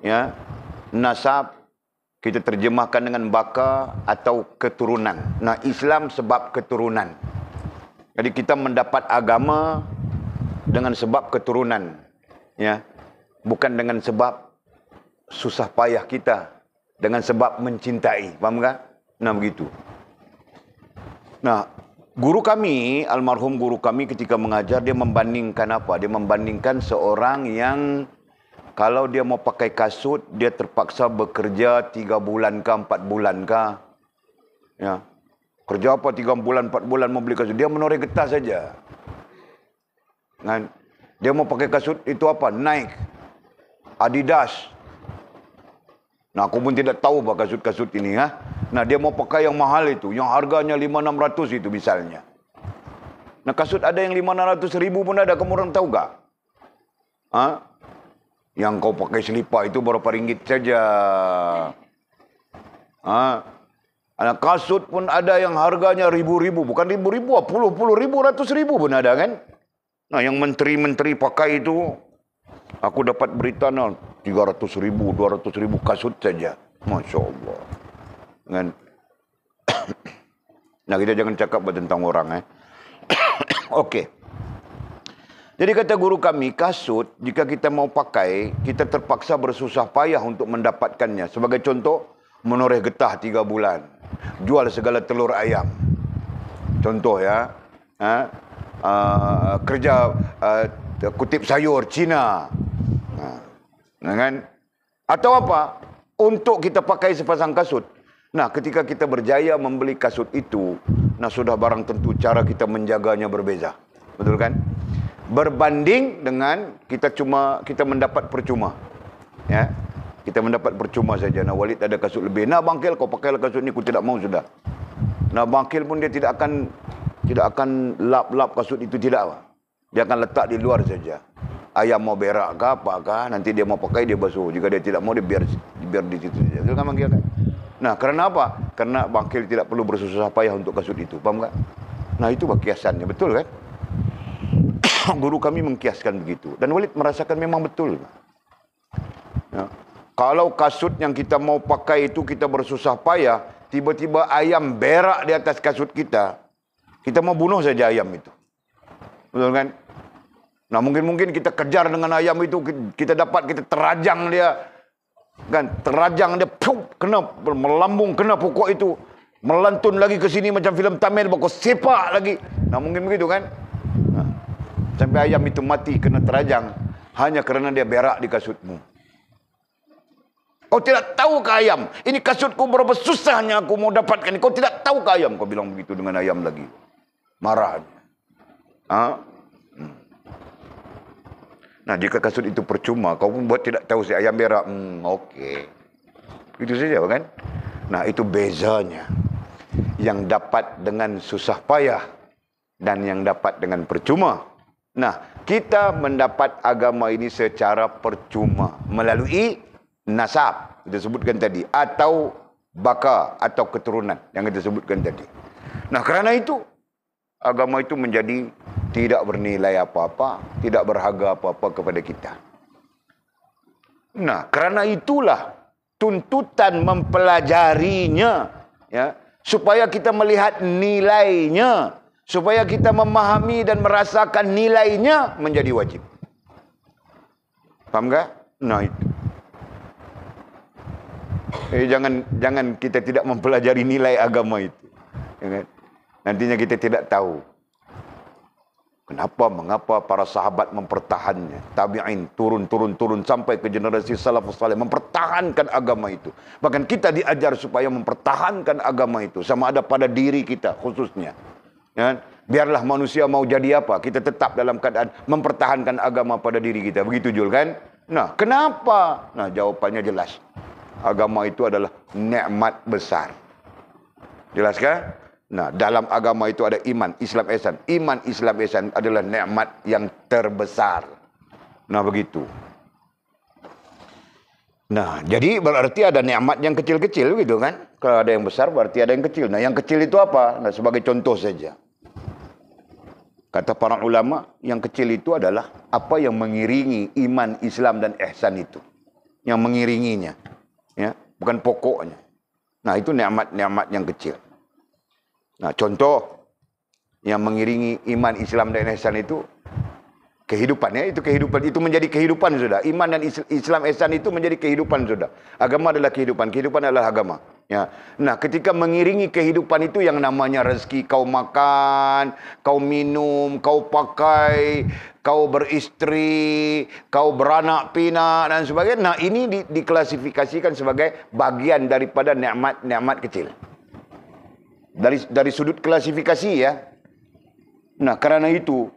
Ya. Nasab kita terjemahkan dengan baka atau keturunan. Nah, Islam sebab keturunan. Jadi kita mendapat agama dengan sebab keturunan. Ya. Bukan dengan sebab susah payah kita. Dengan sebab mencintai. Faham tak? Nah, begitu. Nah, guru kami, almarhum guru kami ketika mengajar, dia membandingkan apa? Dia membandingkan seorang yang kalau dia mau pakai kasut, dia terpaksa bekerja 3 bulan ke 4 bulan ke. Ya. Kerja apa 3 bulan, 4 bulan mau beli kasut. Dia menoreh getah saja. Kan? Dia mau pakai kasut itu apa? Nike, Adidas. Nah, aku pun tidak tahu apa kasut-kasut ini. Ha? Nah, dia mau pakai yang mahal itu. Yang harganya 500-600 itu misalnya. Nah, kasut ada yang 500-1000 pun ada. Kamu orang tahu tak? Ha? Yang kau pakai selipar itu berapa ringgit saja. Nah, kasut pun ada yang harganya ribu-ribu. Bukan ribu-ribu, puluh-puluh ribu, ratus ribu pun ada kan. Nah, yang menteri-menteri pakai itu, aku dapat berita 300.000, 200.000 kasut saja. Masya Allah. Kan? Nah, kita jangan cakap tentang orang. Okey. Jadi kata guru kami, kasut jika kita mau pakai, kita terpaksa bersusah payah untuk mendapatkannya. Sebagai contoh, menoreh getah 3 bulan. Jual segala telur ayam. Contoh ya. Kerja kutip sayur Cina. Kan? Atau apa? Untuk kita pakai sepasang kasut. Nah, ketika kita berjaya membeli kasut itu, nah sudah barang tentu cara kita menjaganya berbeza. Betul kan? Berbanding dengan kita mendapat percuma. Ya. Kita mendapat percuma saja. Nah, Walid ada kasut lebih. Nah, bangkil kau pakailah kasut ni, aku tidak mau sudah. Nah, bangkil pun dia tidak akan lap-lap kasut itu, tidak. Dia akan letak di luar saja. Ayam mau berak ke apakah, nanti dia mau pakai dia basuh. Jika dia tidak mau, dia biar di situ saja. Betul kan bangkil kan? Nah, kerana apa? Kerana bangkil tidak perlu bersusah payah untuk kasut itu. Faham tak? Nah, itu kiasannya. Betul kan? Guru kami mengkiaskan begitu. Dan Walid merasakan memang betul. Ya. Kalau kasut yang kita mau pakai itu kita bersusah payah, tiba-tiba ayam berak di atas kasut kita mau bunuh saja ayam itu. Betul kan? Nah, mungkin kita kejar dengan ayam itu, kita terajang dia. Kan? Terajang dia, kena melambung, kena pokok itu. Melantun lagi ke sini macam filem Tamil, baku sepak lagi. Nah, mungkin begitu kan? Nah, sampai ayam itu mati kena terajang hanya kerana dia berak di kasutmu. Kau tidak tahu ke ayam? Ini kasutku berapa susahnya aku mau dapatkan. Kau tidak tahu ke ayam? Kau bilang begitu dengan ayam lagi. Marah. Nah, jika kasut itu percuma, kau pun buat tidak tahu si ayam berak. Okey. Itu saja kan? Nah, itu bezanya. Yang dapat dengan susah payah dan yang dapat dengan percuma. Nah, kita mendapat agama ini secara percuma melalui nasab, kita sebutkan tadi, atau baka atau keturunan yang kita sebutkan tadi. Nah, kerana itu agama itu menjadi tidak bernilai apa-apa, tidak berharga apa-apa kepada kita. Nah, kerana itulah tuntutan mempelajarinya, ya, supaya kita melihat nilainya, supaya kita memahami dan merasakan nilainya menjadi wajib. Faham tak? Nah, itu. Jangan kita tidak mempelajari nilai agama itu. Ya kan? Nantinya kita tidak tahu mengapa para sahabat mempertahannya. Tabi'in turun sampai ke generasi salafus saleh mempertahankan agama itu. Bahkan kita diajar supaya mempertahankan agama itu, sama ada pada diri kita khususnya. Ya? Biarlah manusia mau jadi apa, kita tetap dalam keadaan mempertahankan agama pada diri kita. Begitu Jul kan? Nah, kenapa? Nah, jawapannya jelas. Agama itu adalah nikmat besar. Jelas kan? Nah, dalam agama itu ada iman, Islam, ihsan. Iman, Islam, ihsan adalah nikmat yang terbesar. Nah, begitu. Nah, jadi berarti ada nikmat yang kecil-kecil gitu kan? Kalau ada yang besar berarti ada yang kecil. Nah, yang kecil itu apa? Nah, sebagai contoh saja. Kata para ulama, yang kecil itu adalah apa yang mengiringi iman, Islam dan ihsan itu. Yang mengiringinya. Ya, bukan pokoknya. Nah, itu nikmat-nikmat yang kecil. Nah, contoh yang mengiringi iman, Islam dan ihsan itu kehidupan, ya, itu kehidupan, itu menjadi kehidupan sudah. Iman dan Islam, ihsan itu menjadi kehidupan sudah. Agama adalah kehidupan, kehidupan adalah agama. Ya. Nah, ketika mengiringi kehidupan itu yang namanya rezeki, kau makan, kau minum, kau pakai, kau beristri, kau beranak pinak dan sebagainya. Nah, ini diklasifikasikan sebagai bagian daripada nikmat-nikmat kecil. Dari sudut klasifikasi ya. Nah, karena itu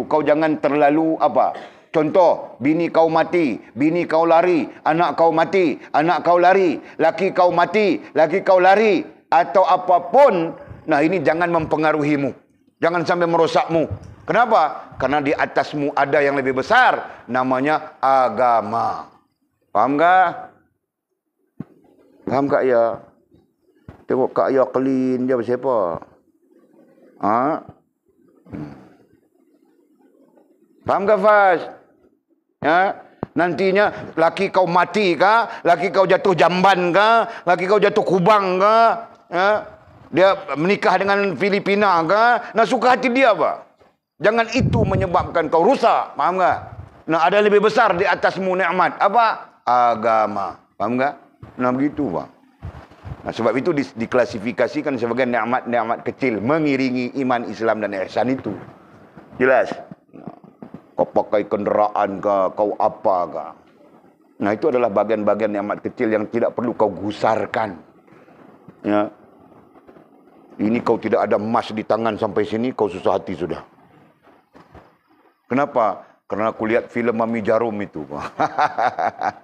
kau jangan terlalu apa? Contoh, bini kau mati, bini kau lari, anak kau mati, anak kau lari, laki kau mati, laki kau lari, atau apapun. Nah, ini jangan mempengaruhimu. Jangan sampai merosakmu. Kenapa? Karena di atasmu ada yang lebih besar, namanya agama. Paham tak? Paham tak ya? Tengok Kak Ayah clean dia siapa? Ha? Faham ke Faz? Ya? Nantinya laki kau mati kah? Laki kau jatuh jamban kah? Laki kau jatuh kubang kah? Ya? Dia menikah dengan Filipina kah? Nah, suka hati dia apa? Jangan itu menyebabkan kau rusak. Faham tak? Nah, ada lebih besar di atasmu nikmat. Apa? Agama. Faham tak? Nah, begitu bang. Nah, sebab itu diklasifikasikan sebagai nikmat-nikmat kecil mengiringi iman, Islam dan ihsan itu. Jelas? Kau pakai kenderaan kah, kau apa kah? Nah, itu adalah bagian-bagian nikmat kecil yang tidak perlu kau gusarkan. Ya. Ini kau tidak ada emas di tangan sampai sini, kau susah hati sudah. Kenapa? Karena aku lihat filem Mami Jarum itu.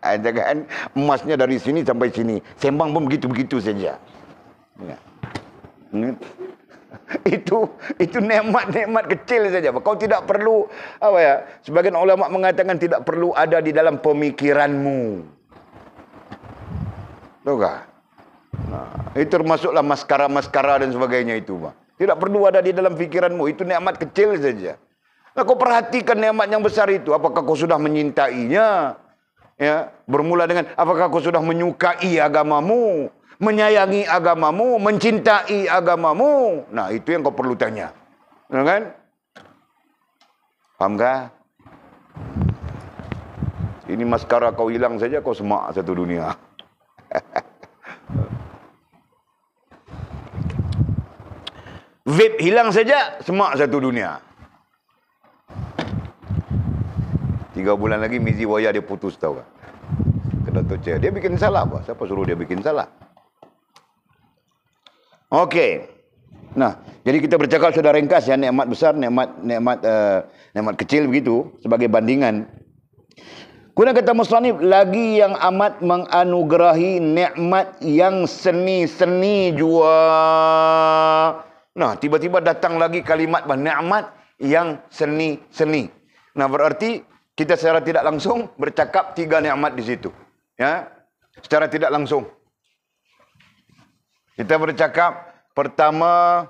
Jangan emasnya dari sini sampai sini. Sembang pun begitu-begitu saja. Ya. Itu nikmat-nikmat kecil saja. Kau tidak perlu apa ya? Sebagian ulama mengatakan tidak perlu ada di dalam pemikiranmu. Tahu tak? Nah, itu termasuklah maskara-maskara dan sebagainya itu, Bang. Tidak perlu ada di dalam pikiranmu. Itu nikmat kecil saja. Nah, kau perhatikan nikmat yang besar itu. Apakah kau sudah menyintainya? Ya, bermula dengan apakah kau sudah menyukai agamamu, menyayangi agamamu, mencintai agamamu? Nah, itu yang kau perlu tanya. Nah, kan? Paham tak? Ini maskara kau hilang saja, kau semak satu dunia. Vape hilang saja, semak satu dunia. 3 bulan lagi Mizi Waya dia putus, tahu tak? Ke Dato' Chair. Dia bikin salah apa? Siapa suruh dia bikin salah? Okey. Nah, jadi kita bercakap sudah ringkas ya, nikmat besar, nikmat kecil begitu sebagai bandingan. Kemudian kata musannif, lagi yang amat menganugerahi nikmat yang seni-seni jua. Nah, tiba-tiba datang lagi kalimat nikmat yang seni-seni. Nah, berarti kita secara tidak langsung bercakap 3 nikmat di situ. Ya, secara tidak langsung. Kita bercakap pertama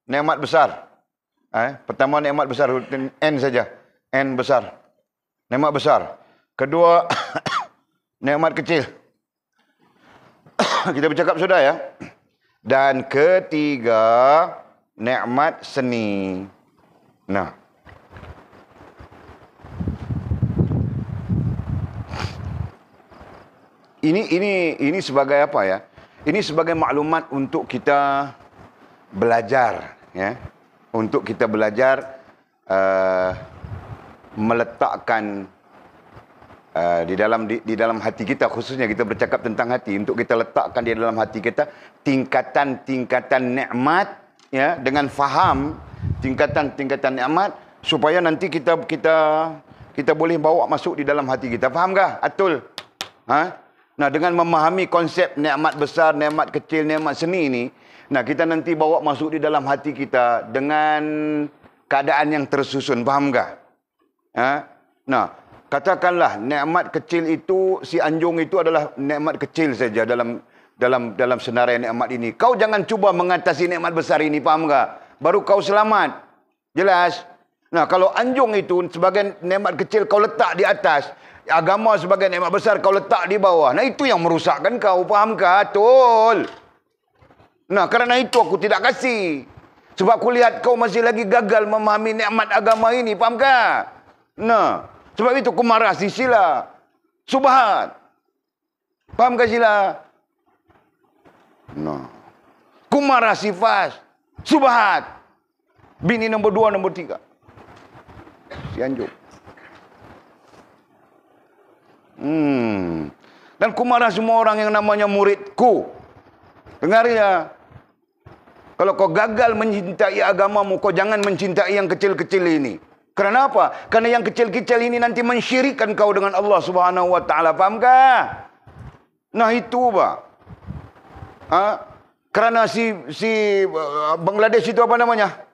nikmat besar. Pertama nikmat besar, N saja. N besar. Nikmat besar. Kedua nikmat kecil. Kita bercakap sudah ya. Dan ketiga nikmat seni. Nah, ini sebagai apa ya? Ini sebagai maklumat untuk kita belajar, ya. Untuk kita belajar meletakkan di dalam hati kita, khususnya kita bercakap tentang hati, untuk kita letakkan di dalam hati kita tingkatan-tingkatan nikmat ya, dengan faham tingkatan-tingkatan nikmat supaya nanti kita boleh bawa masuk di dalam hati kita. Fahamkah? Atul? Nah, dengan memahami konsep nikmat besar, nikmat kecil, nikmat seni ini, nah kita nanti bawa masuk di dalam hati kita dengan keadaan yang tersusun. Fahamkah? Nah, katakanlah nikmat kecil itu, si anjung itu adalah nikmat kecil saja dalam senarai nikmat ini. Kau jangan cuba mengatasi nikmat besar ini, faham tak? Baru kau selamat. Jelas? Nah, kalau anjung itu sebagai nikmat kecil kau letak di atas, agama sebagai nikmat besar kau letak di bawah. Nah, itu yang merusakkan kau, faham tak? Betul. Nah, kerana itu aku tidak kasih. Sebab aku lihat kau masih lagi gagal memahami nikmat agama ini, faham tak? Nah, sebab itu aku marah si sila. Subhat. Faham tak sila? Nah, kumara sifas, subhat. Bini nombor 2, nombor 3. Si anjung. Dan kumara semua orang yang namanya muridku. Dengar ya. Kalau kau gagal mencintai agamamu, kau jangan mencintai yang kecil-kecil ini. Kerana apa? Kerana yang kecil-kecil ini nanti mensyirikkan kau dengan Allah Subhanahu wa taala. Fahamkah? Nah, itu, Pak. Kerana si Bangladesh itu apa namanya?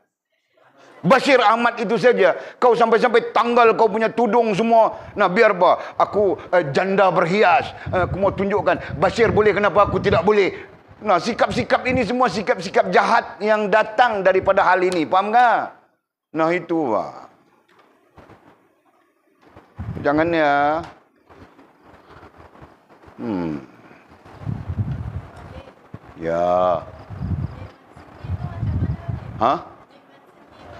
Bashir Ahmad itu saja. Kau sampai-sampai tanggal kau punya tudung semua. Nah, biar apa? Aku janda berhias. Aku mau tunjukkan. Bashir boleh, kenapa aku tidak boleh? Nah, sikap-sikap ini semua sikap-sikap jahat yang datang daripada hal ini. Faham tak? Nah, itu, Pak. Jangan ya. Ya.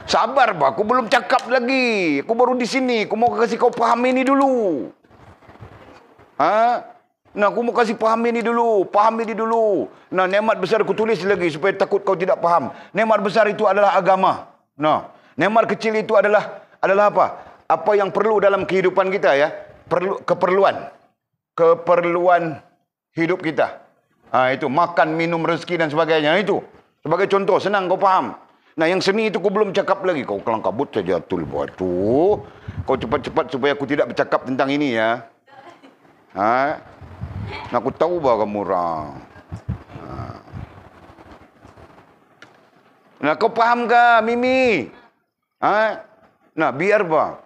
Sabar, Pak. Aku belum cakap lagi. Aku baru di sini. Aku mau kasih kau faham ini dulu. Nah, aku mau kasih faham ini dulu. Faham ini dulu. Nah, nikmat besar aku tulis lagi supaya takut kau tidak faham. Nikmat besar itu adalah agama. Nah, nikmat kecil itu adalah apa? Apa yang perlu dalam kehidupan kita, ya? Keperluan hidup kita. Itu makan, minum, rezeki dan sebagainya. Itu sebagai contoh, senang kau faham. Nah, yang seni itu kau belum cakap lagi. Kau kelang kabut saja, tul buat tu. Kau cepat-cepat supaya aku tidak bercakap tentang ini, ya. Nah, aku tahu bah kamu orang. Nah, kau faham ke, Mimi? Nah, biar bah.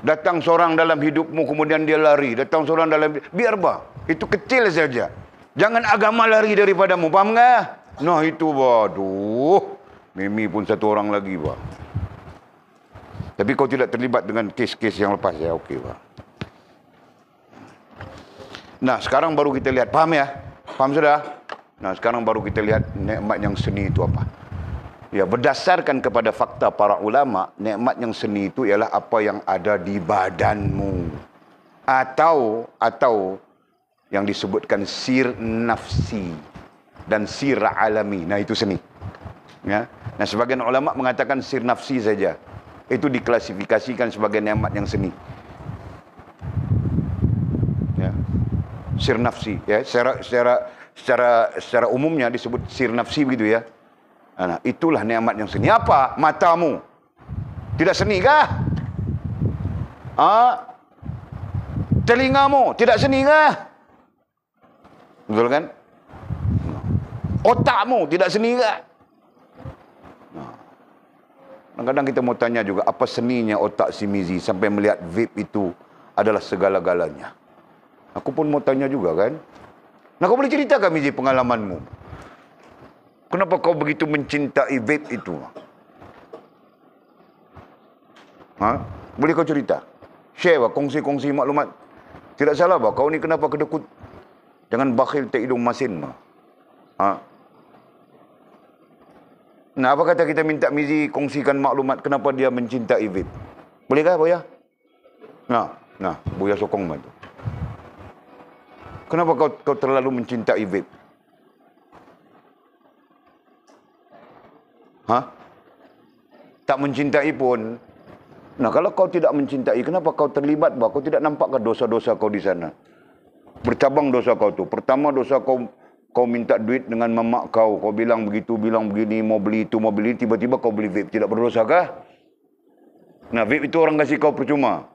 Datang seorang dalam hidupmu, kemudian dia lari. Datang seorang dalam... Biar bah. Itu kecil saja. Jangan agama lari daripadamu, faham tak? Nah, itu, waduh. Mimi pun satu orang lagi, Pak. Tapi kau tidak terlibat dengan kes-kes yang lepas, ya? Okey, Pak. Nah, sekarang baru kita lihat. Faham, ya? Faham sudah? Nah, sekarang baru kita lihat nikmat yang seni itu apa. Ya, berdasarkan kepada fakta para ulama, nikmat yang seni itu ialah apa yang ada di badanmu. Atau yang disebutkan sir nafsi dan sir alami. Nah, itu seni. Ya. Nah, sebagian ulama mengatakan sir nafsi saja. Itu diklasifikasikan sebagai nikmat yang seni. Ya. Sir nafsi, ya. Secara umumnya disebut sir nafsi begitu, ya. Nah, itulah nikmat yang seni. Apa? Matamu. Tidak seni kah? Telingamu tidak seni kah? Betul kan? Otakmu tidak seni kah? Kadang-kadang kita mau tanya juga, apa seninya otak si Mizi sampai melihat vape itu adalah segala-galanya? Aku pun mau tanya juga, kan? Nah, kau boleh ceritakan, Mizi, pengalamanmu? Kenapa kau begitu mencintai vape itu? Boleh kau cerita? Share, kongsi-kongsi maklumat. Tidak salah, kau ni kenapa kedekut? Jangan bakhil tak hidung masin. Nah, apa kata kita minta Mizi kongsikan maklumat kenapa dia mencintai vape? Bolehkah, Buya? Nah, Buya sokong tu. Kenapa kau terlalu mencintai vape? Tak mencintai pun. Nah, kalau kau tidak mencintai, kenapa kau terlibat? Kau tidak nampakkah dosa-dosa kau di sana? Bercabang dosa kau tu. Pertama, dosa kau Kau minta duit dengan mamak kau. Kau bilang begitu, bilang begini, mau beli itu, mau beli. Tiba-tiba kau beli vape. Tidak berdosa kah? Nah, vape itu orang kasih kau percuma.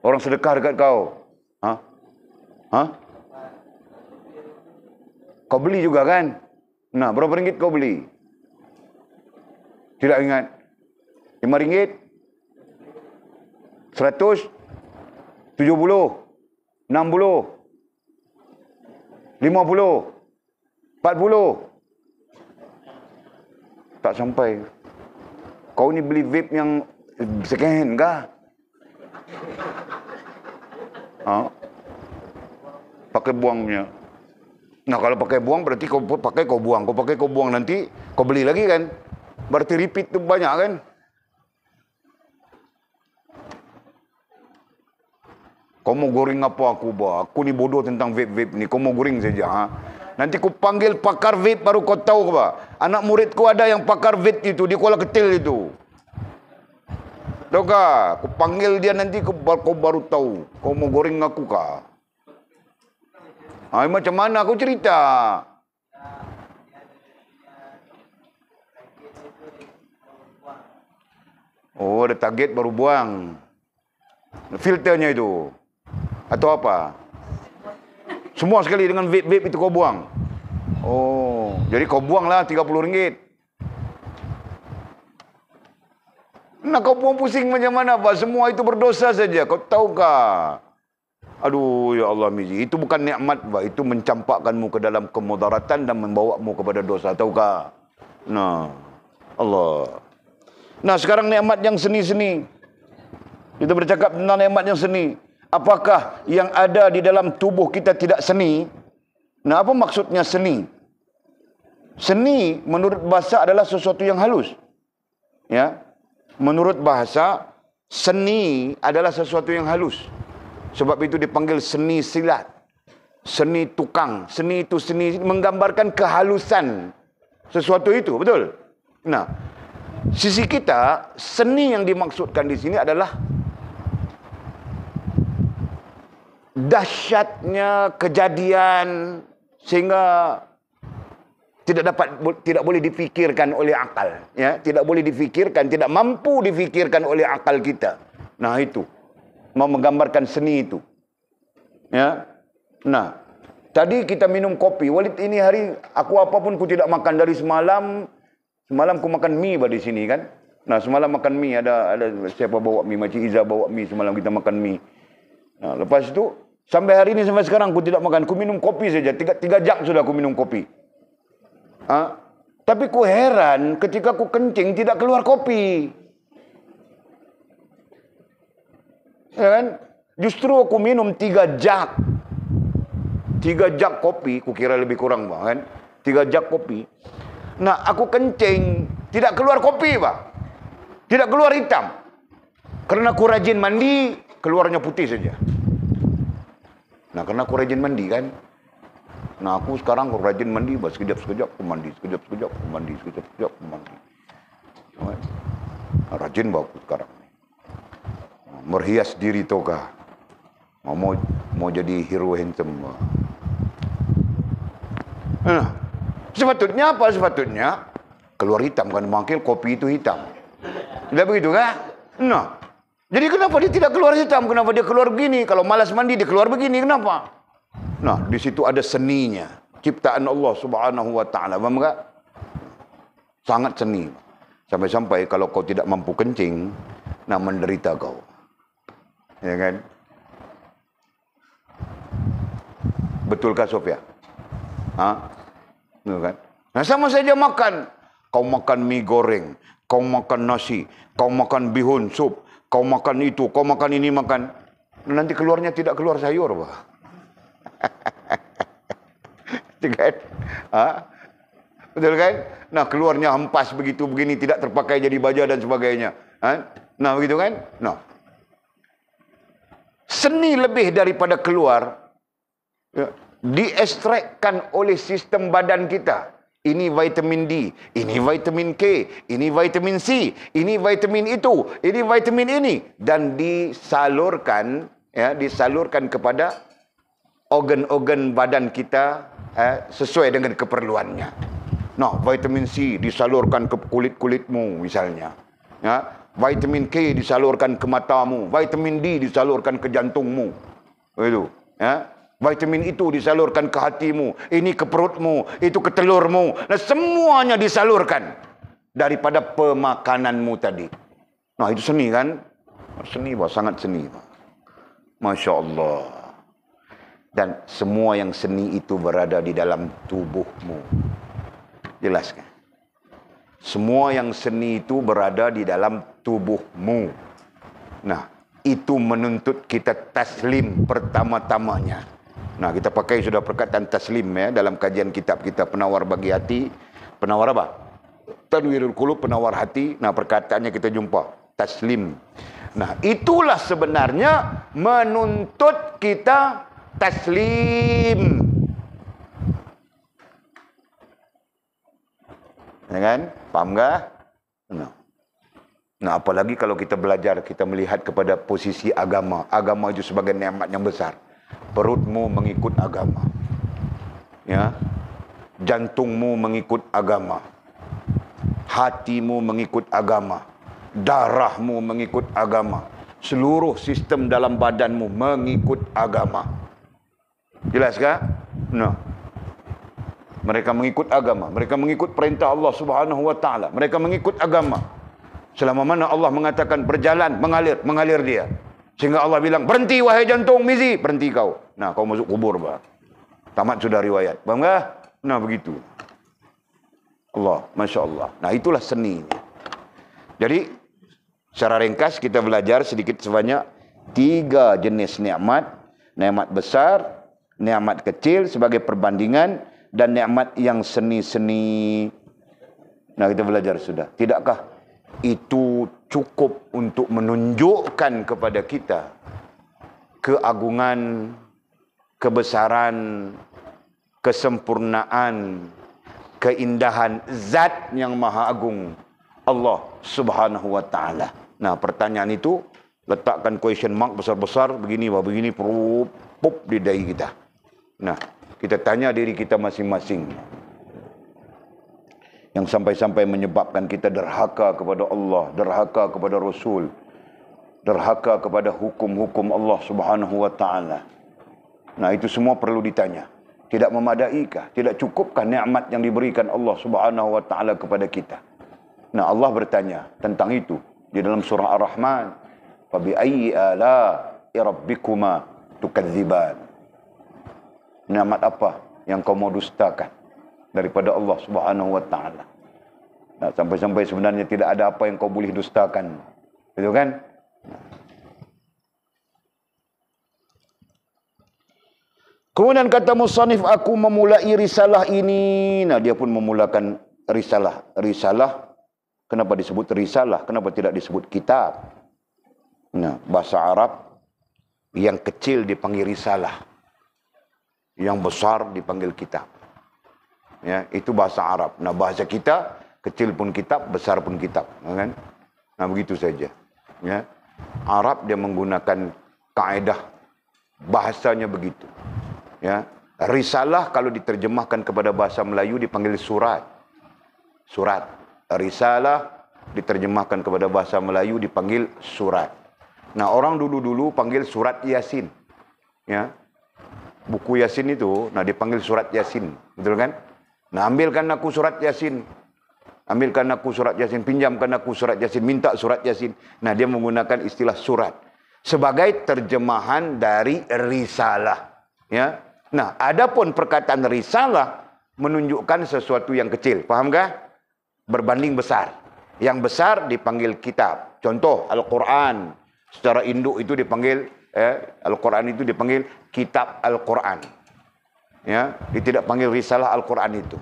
Orang sedekah dekat kau. Kau beli juga kan? Nah, berapa ringgit kau beli? Tidak ingat. 5 ringgit? 100? 70? 60? 50? 40? Tak sampai. Kau ni beli vape yang second hand kah? Pakai buang punya. Nah, kalau pakai buang berarti kau pakai kau buang. Kau pakai kau buang nanti kau beli lagi kan? Berarti repeat tu banyak kan? Kau mau goreng apa aku, bah? Aku ni bodoh tentang vape-vape ni. Kau mau goreng saja, ha? Nanti ku panggil pakar vape baru kau tahu, bah. Anak muridku ada yang pakar vape itu di Kuala Ketil itu. Tahu kah? Ku panggil dia nanti kau baru tahu. Kau mau goreng aku kah? Macam mana aku cerita? Oh, ada target baru buang. Filternya itu. Atau apa? Semua sekali dengan vape-vape itu kau buang. Oh, jadi kau buanglah 30 ringgit. Nah, kau buang pusing macam mana, Pak? Semua itu berdosa saja. Kau tahukah? Aduh, ya Allah, Mizi. Itu bukan nikmat, Pak. Itu mencampakkanmu ke dalam kemudaratan dan membawamu kepada dosa. Tahukah? Nah, Allah. Nah, sekarang nikmat yang seni-seni. Kita bercakap tentang nikmat yang seni. Apakah yang ada di dalam tubuh kita tidak seni? Nah, apa maksudnya seni? Seni menurut bahasa adalah sesuatu yang halus. Ya. Menurut bahasa, seni adalah sesuatu yang halus. Sebab itu dipanggil seni silat. Seni tukang. Seni itu seni menggambarkan kehalusan sesuatu itu, betul? Nah, sisi kita, seni yang dimaksudkan di sini adalah dahsyatnya kejadian sehingga tidak boleh difikirkan oleh akal, ya, tidak boleh difikirkan, tidak mampu difikirkan oleh akal kita. Nah, itu mau menggambarkan seni itu, ya. Nah, tadi kita minum kopi. Walid, ini hari aku apapun ku tidak makan dari semalam. Semalam ku makan mie di sini kan. Nah, semalam makan mie, ada siapa bawa mie, Makcik Iza bawa mie, semalam kita makan mie. Nah, lepas itu sampai hari ini, sampai sekarang aku tidak makan. Aku minum kopi saja. 3 jam sudah aku minum kopi. Tapi ku heran ketika aku kencing tidak keluar kopi. Ya kan? Justru aku minum 3 jam. 3 jam kopi. Ku kira lebih kurang, Pak, kan? 3 jam kopi. Nah, aku kencing tidak keluar kopi, Pak. Tidak keluar hitam. Karena aku rajin mandi, keluarnya putih saja. Nah, karena aku rajin mandi kan. Nah, aku sekarang rajin mandi, sekejap-sekejap aku mandi, sekejap-sekejap aku mandi, sekejap-sekejap aku mandi. Rajin aku sekarang. Merhias diri toga. Mau jadi hero handsome. Nah, sepatutnya apa? Sepatutnya keluar hitam kan, mungkin kopi itu hitam. Tidak begitu kan? Nah, jadi kenapa dia tidak keluar hitam? Kenapa dia keluar begini? Kalau malas mandi dia keluar begini, kenapa? Nah, di situ ada seninya. Ciptaan Allah Subhanahu wa taala. Maka sangat seni. Sampai-sampai kalau kau tidak mampu kencing, nah menderita kau. Ya kan? Betulkah, Sofia? Betul kan? Nah, sama saja makan. Kau makan mie goreng, kau makan nasi, kau makan bihun sup, kau makan itu, kau makan ini, makan. Nanti keluarnya tidak keluar sayur, Pak. Kan? Betul kan? Nah, keluarnya hempas begitu begini, tidak terpakai jadi baja dan sebagainya. Nah, begitu kan? Nah, seni lebih daripada keluar, ya, diekstrakkan oleh sistem badan kita. Ini vitamin D, ini vitamin K, ini vitamin C, ini vitamin itu, ini vitamin ini, dan disalurkan, ya, disalurkan kepada organ-organ badan kita sesuai dengan keperluannya. Nah, vitamin C disalurkan ke kulit-kulitmu misalnya. Ya, vitamin K disalurkan ke matamu, vitamin D disalurkan ke jantungmu. Itu, ya. Vitamin itu disalurkan ke hatimu, ini ke perutmu, itu ke telurmu. Nah, semuanya disalurkan daripada pemakananmu tadi. Nah, itu seni kan? Seni, Pak, sangat seni, Pak. Masya Allah. Dan semua yang seni itu berada di dalam tubuhmu. Jelas kan? Semua yang seni itu berada di dalam tubuhmu. Nah, itu menuntut kita taslim pertama-tamanya. Nah, kita pakai sudah perkataan taslim ya dalam kajian kitab kita Penawar Bagi Hati. Penawar apa? Tanwirul Qulub, penawar hati. Nah, perkataannya kita jumpa taslim. Nah, itulah sebenarnya menuntut kita taslim. Ya kan? Paham enggak? Nah, apalagi kalau kita belajar, kita melihat kepada posisi agama. Agama itu sebagai nikmat yang besar. Perutmu mengikut agama. Ya. Jantungmu mengikut agama. Hatimu mengikut agama. Darahmu mengikut agama. Seluruh sistem dalam badanmu mengikut agama. Jelas kah? Nah. Mereka mengikut agama. Mereka mengikut perintah Allah Subhanahu wa taala. Mereka mengikut agama. Selama mana Allah mengatakan berjalan, mengalir dia. Sehingga Allah bilang, berhenti wahai jantung, Mizi, berhenti kau. Nah, kau masuk kubur, Pak. Tamat sudah riwayat. Paham tak? Nah, begitu. Allah, Masya Allah. Nah, itulah seni. Jadi, secara ringkas kita belajar sedikit sebanyak 3 jenis nikmat. Nikmat besar, nikmat kecil sebagai perbandingan, dan nikmat yang seni-seni. Nah, kita belajar sudah. Tidakkah itu cukup untuk menunjukkan kepada kita keagungan, kebesaran, kesempurnaan, keindahan zat yang maha agung Allah Subhanahu wa taala. Nah, pertanyaan itu letakkan question mark besar-besar begini, begini, pup di dahi kita. Nah, kita tanya diri kita masing-masing. Yang sampai-sampai menyebabkan kita derhaka kepada Allah, derhaka kepada Rasul, derhaka kepada hukum-hukum Allah Subhanahu wa taala. Nah, itu semua perlu ditanya. Tidak memadaikah? Tidak cukupkah nikmat yang diberikan Allah Subhanahu wa taala kepada kita? Nah, Allah bertanya tentang itu di dalam surah Ar-Rahman. Fa bi ayyi ala'i rabbikuma tukadziban? Nikmat apa yang kau mau dustakan daripada Allah Subhanahu wa taala? Nah, sampai-sampai sebenarnya tidak ada apa yang kau boleh dustakan. Betul kan? Kemudian kata musannif, aku memulai risalah ini. Nah, dia pun memulakan risalah. Risalah, kenapa disebut risalah? Kenapa tidak disebut kitab? Nah, bahasa Arab yang kecil dipanggil risalah, yang besar dipanggil kitab. Ya, itu bahasa Arab. Nah, bahasa kita kecil pun kitab, besar pun kitab, kan? Nah, begitu saja. Ya, Arab dia menggunakan kaedah bahasanya begitu. Ya, risalah kalau diterjemahkan kepada bahasa Melayu dipanggil surat. Surat. Risalah diterjemahkan kepada bahasa Melayu dipanggil surat. Nah, orang dulu-dulu panggil surat Yasin. Ya. Buku Yasin itu, nah dipanggil surat Yasin. Betul kan? Nah, ambilkan aku surat Yasin. Ambilkan aku surat Yasin, pinjamkan aku surat Yasin, minta surat Yasin. Nah, dia menggunakan istilah surat sebagai terjemahan dari risalah. Ya. Nah, adapun perkataan risalah menunjukkan sesuatu yang kecil. Pahamkah? Berbanding besar. Yang besar dipanggil kitab. Contoh Al-Quran. Secara induk itu dipanggil Al-Quran itu dipanggil kitab Al-Quran. Ya, dia tidak panggil risalah Al-Quran itu.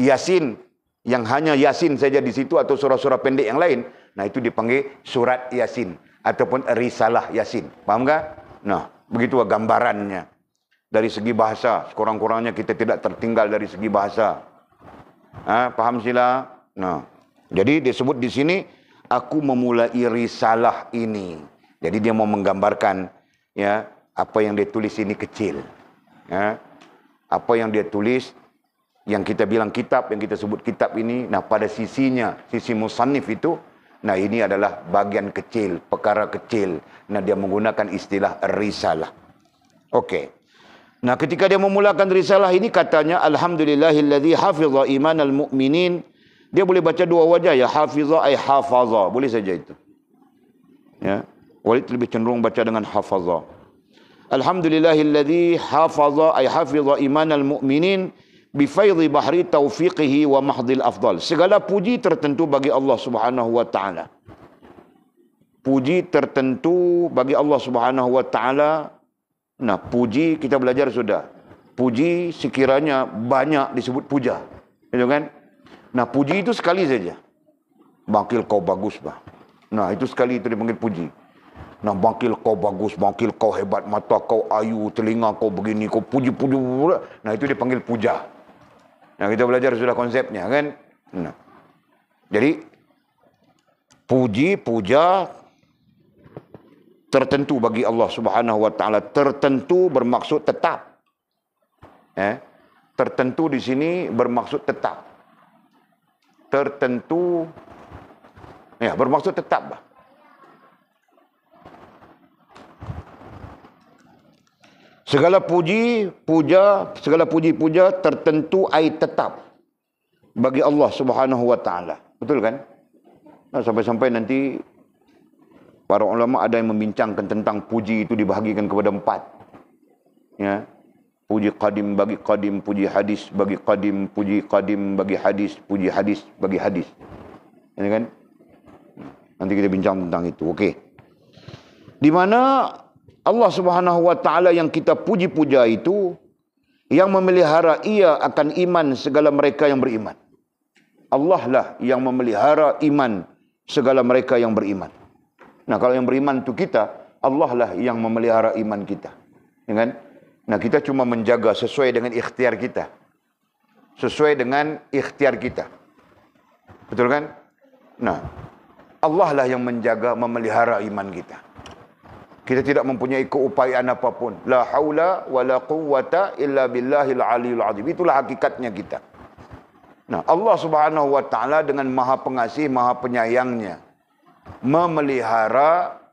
Yasin, yang hanya Yasin saja di situ atau surah-surah pendek yang lain, nah itu dipanggil surat Yasin ataupun risalah Yasin. Paham enggak? Nah, begitu gambarannya. Dari segi bahasa, sekurang-kurangnya kita tidak tertinggal dari segi bahasa. Paham sila? Nah, jadi disebut di sini aku memulai risalah ini. Jadi dia mau menggambarkan ya apa yang dia tulis ini kecil. Ya. Apa yang dia tulis, yang kita bilang kitab, yang kita sebut kitab ini, nah pada sisinya, sisi musannif itu, nah ini adalah bagian kecil, perkara kecil. Nah dia menggunakan istilah risalah. Okey. Nah ketika dia memulakan risalah ini katanya, Alhamdulillahilladzi hafidha imanal mu'minin. Dia boleh baca dua wajah ya, hafidha ay hafaza. Boleh saja itu. Ya. Walid lebih cenderung baca dengan hafaza. Alhamdulillahilladzi hafaza ay hafidha imanal mu'minin bifaidhi bahri taufiqihi wa mahdil afdal. Segala puji tertentu bagi Allah Subhanahu wa taala. Puji tertentu bagi Allah Subhanahu wa taala. Nah, puji kita belajar sudah. Puji sekiranya banyak disebut puja. Gitu kan? Nah, puji itu sekali saja. Bangkil kau bagus, bah. Nah, itu sekali itu dipanggil puji. Nah, bangkil kau bagus, bangkil kau hebat, mata kau ayu, telinga kau begini, kau puji-puji. Nah, itu dipanggil puja. Nah, kita belajar sudah konsepnya kan. Nah. Jadi puji, puja tertentu bagi Allah Subhanahu wa taala. Tertentu bermaksud tetap. Tertentu di sini bermaksud tetap. Tertentu ya bermaksud tetap. Segala puji, puja, segala puji-puja tertentu ai tetap bagi Allah Subhanahu wa taala. Betul kan? Nah, sampai-sampai nanti para ulama ada yang membincangkan tentang puji itu dibahagikan kepada 4. Ya. Puji qadim bagi qadim, puji hadis bagi qadim, puji qadim bagi hadis, puji hadis bagi hadis. Ini kan? Nanti kita bincang tentang itu. Okey. Di mana Allah Subhanahu wa taala yang kita puji-puja itu yang memelihara ia akan iman segala mereka yang beriman. Allah lah yang memelihara iman segala mereka yang beriman. Nah, kalau yang beriman itu kita, Allah lah yang memelihara iman kita. Ya kan? Nah, kita cuma menjaga sesuai dengan ikhtiar kita. Sesuai dengan ikhtiar kita. Betul kan? Nah, Allah lah yang menjaga, memelihara iman kita. Kita tidak mempunyai keupayaan apapun. La haula wa la quwwata illa billahil aliyul azim. Itulah hakikatnya kita. Nah, Allah Subhanahu wa taala dengan Maha Pengasih, Maha Penyayangnya memelihara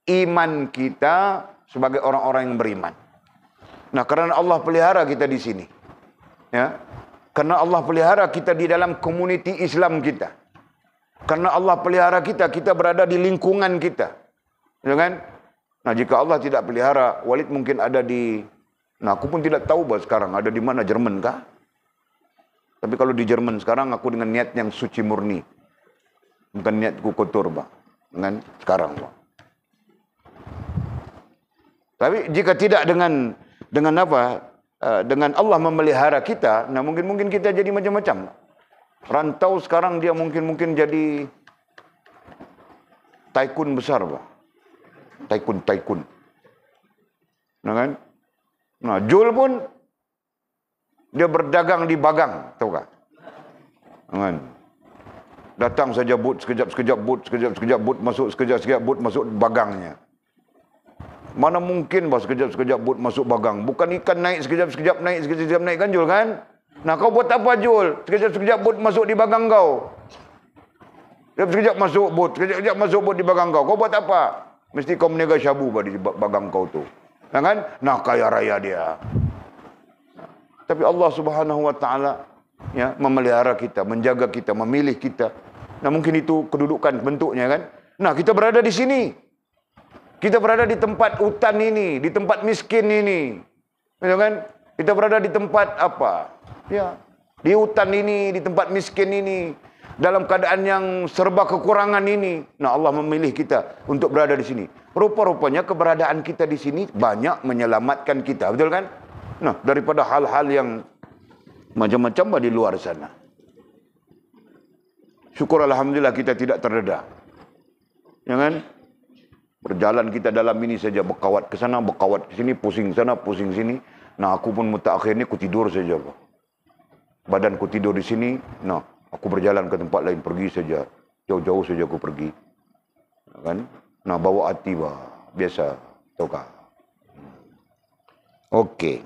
iman kita sebagai orang-orang yang beriman. Nah, karena Allah pelihara kita di sini. Ya. Karena Allah pelihara kita di dalam komuniti Islam kita. Karena Allah pelihara kita, kita berada di lingkungan kita. Ya kan? Nah, jika Allah tidak pelihara, Walid mungkin ada di... Nah, aku pun tidak tahu bahwa sekarang ada di mana, Jerman kah? Tapi kalau di Jerman sekarang aku dengan niat yang suci murni. Bukan niatku kotor, Bang. Dengan sekarang, Bang. Tapi jika tidak dengan apa? Dengan Allah memelihara kita, nah mungkin kita jadi macam-macam. Rantau sekarang dia mungkin jadi tycoon besar, Bang. Tycoon. Nah kan? Nah, Jul pun dia berdagang di Bagang, tahu tak? Kan? Datang saja but, sekejap but masuk, sekejap but masuk bagangnya. Mana mungkin bah sekejap but masuk bagang? Bukan ikan naik sekejap naik kan Jul kan? Nah, kau buat apa Jul? Sekejap but masuk di bagang kau. Sekejap masuk but di bagang kau. Kau buat apa? Mesti kau meniaga syabu di bagang kau tu. Ya kan? Nah, kaya raya dia. Tapi Allah Subhanahu wa taala ya memelihara kita, menjaga kita, memilih kita. Nah, mungkin itu kedudukan bentuknya kan. Nah, kita berada di sini. Kita berada di tempat hutan ini, di tempat miskin ini. Ya kan? Kita berada di tempat apa? Ya, di hutan ini, di tempat miskin ini, dalam keadaan yang serba kekurangan ini. Nah, Allah memilih kita untuk berada di sini. Rupa-rupanya keberadaan kita di sini banyak menyelamatkan kita, betul kan? Nah, daripada hal-hal yang macam-macam di luar sana. Syukur alhamdulillah kita tidak terdedah. Ya kan? Berjalan kita dalam ini saja, berkawat ke sana, berkawat ke sini, pusing sana, pusing sini. Nah, aku pun mutakhir ni, aku tidur saja. Badanku tidur di sini. Nah, aku berjalan ke tempat lain, pergi saja. Jauh-jauh saja aku pergi. Kan? Nah, bawa hati, biasa. Tahu kah? Okey.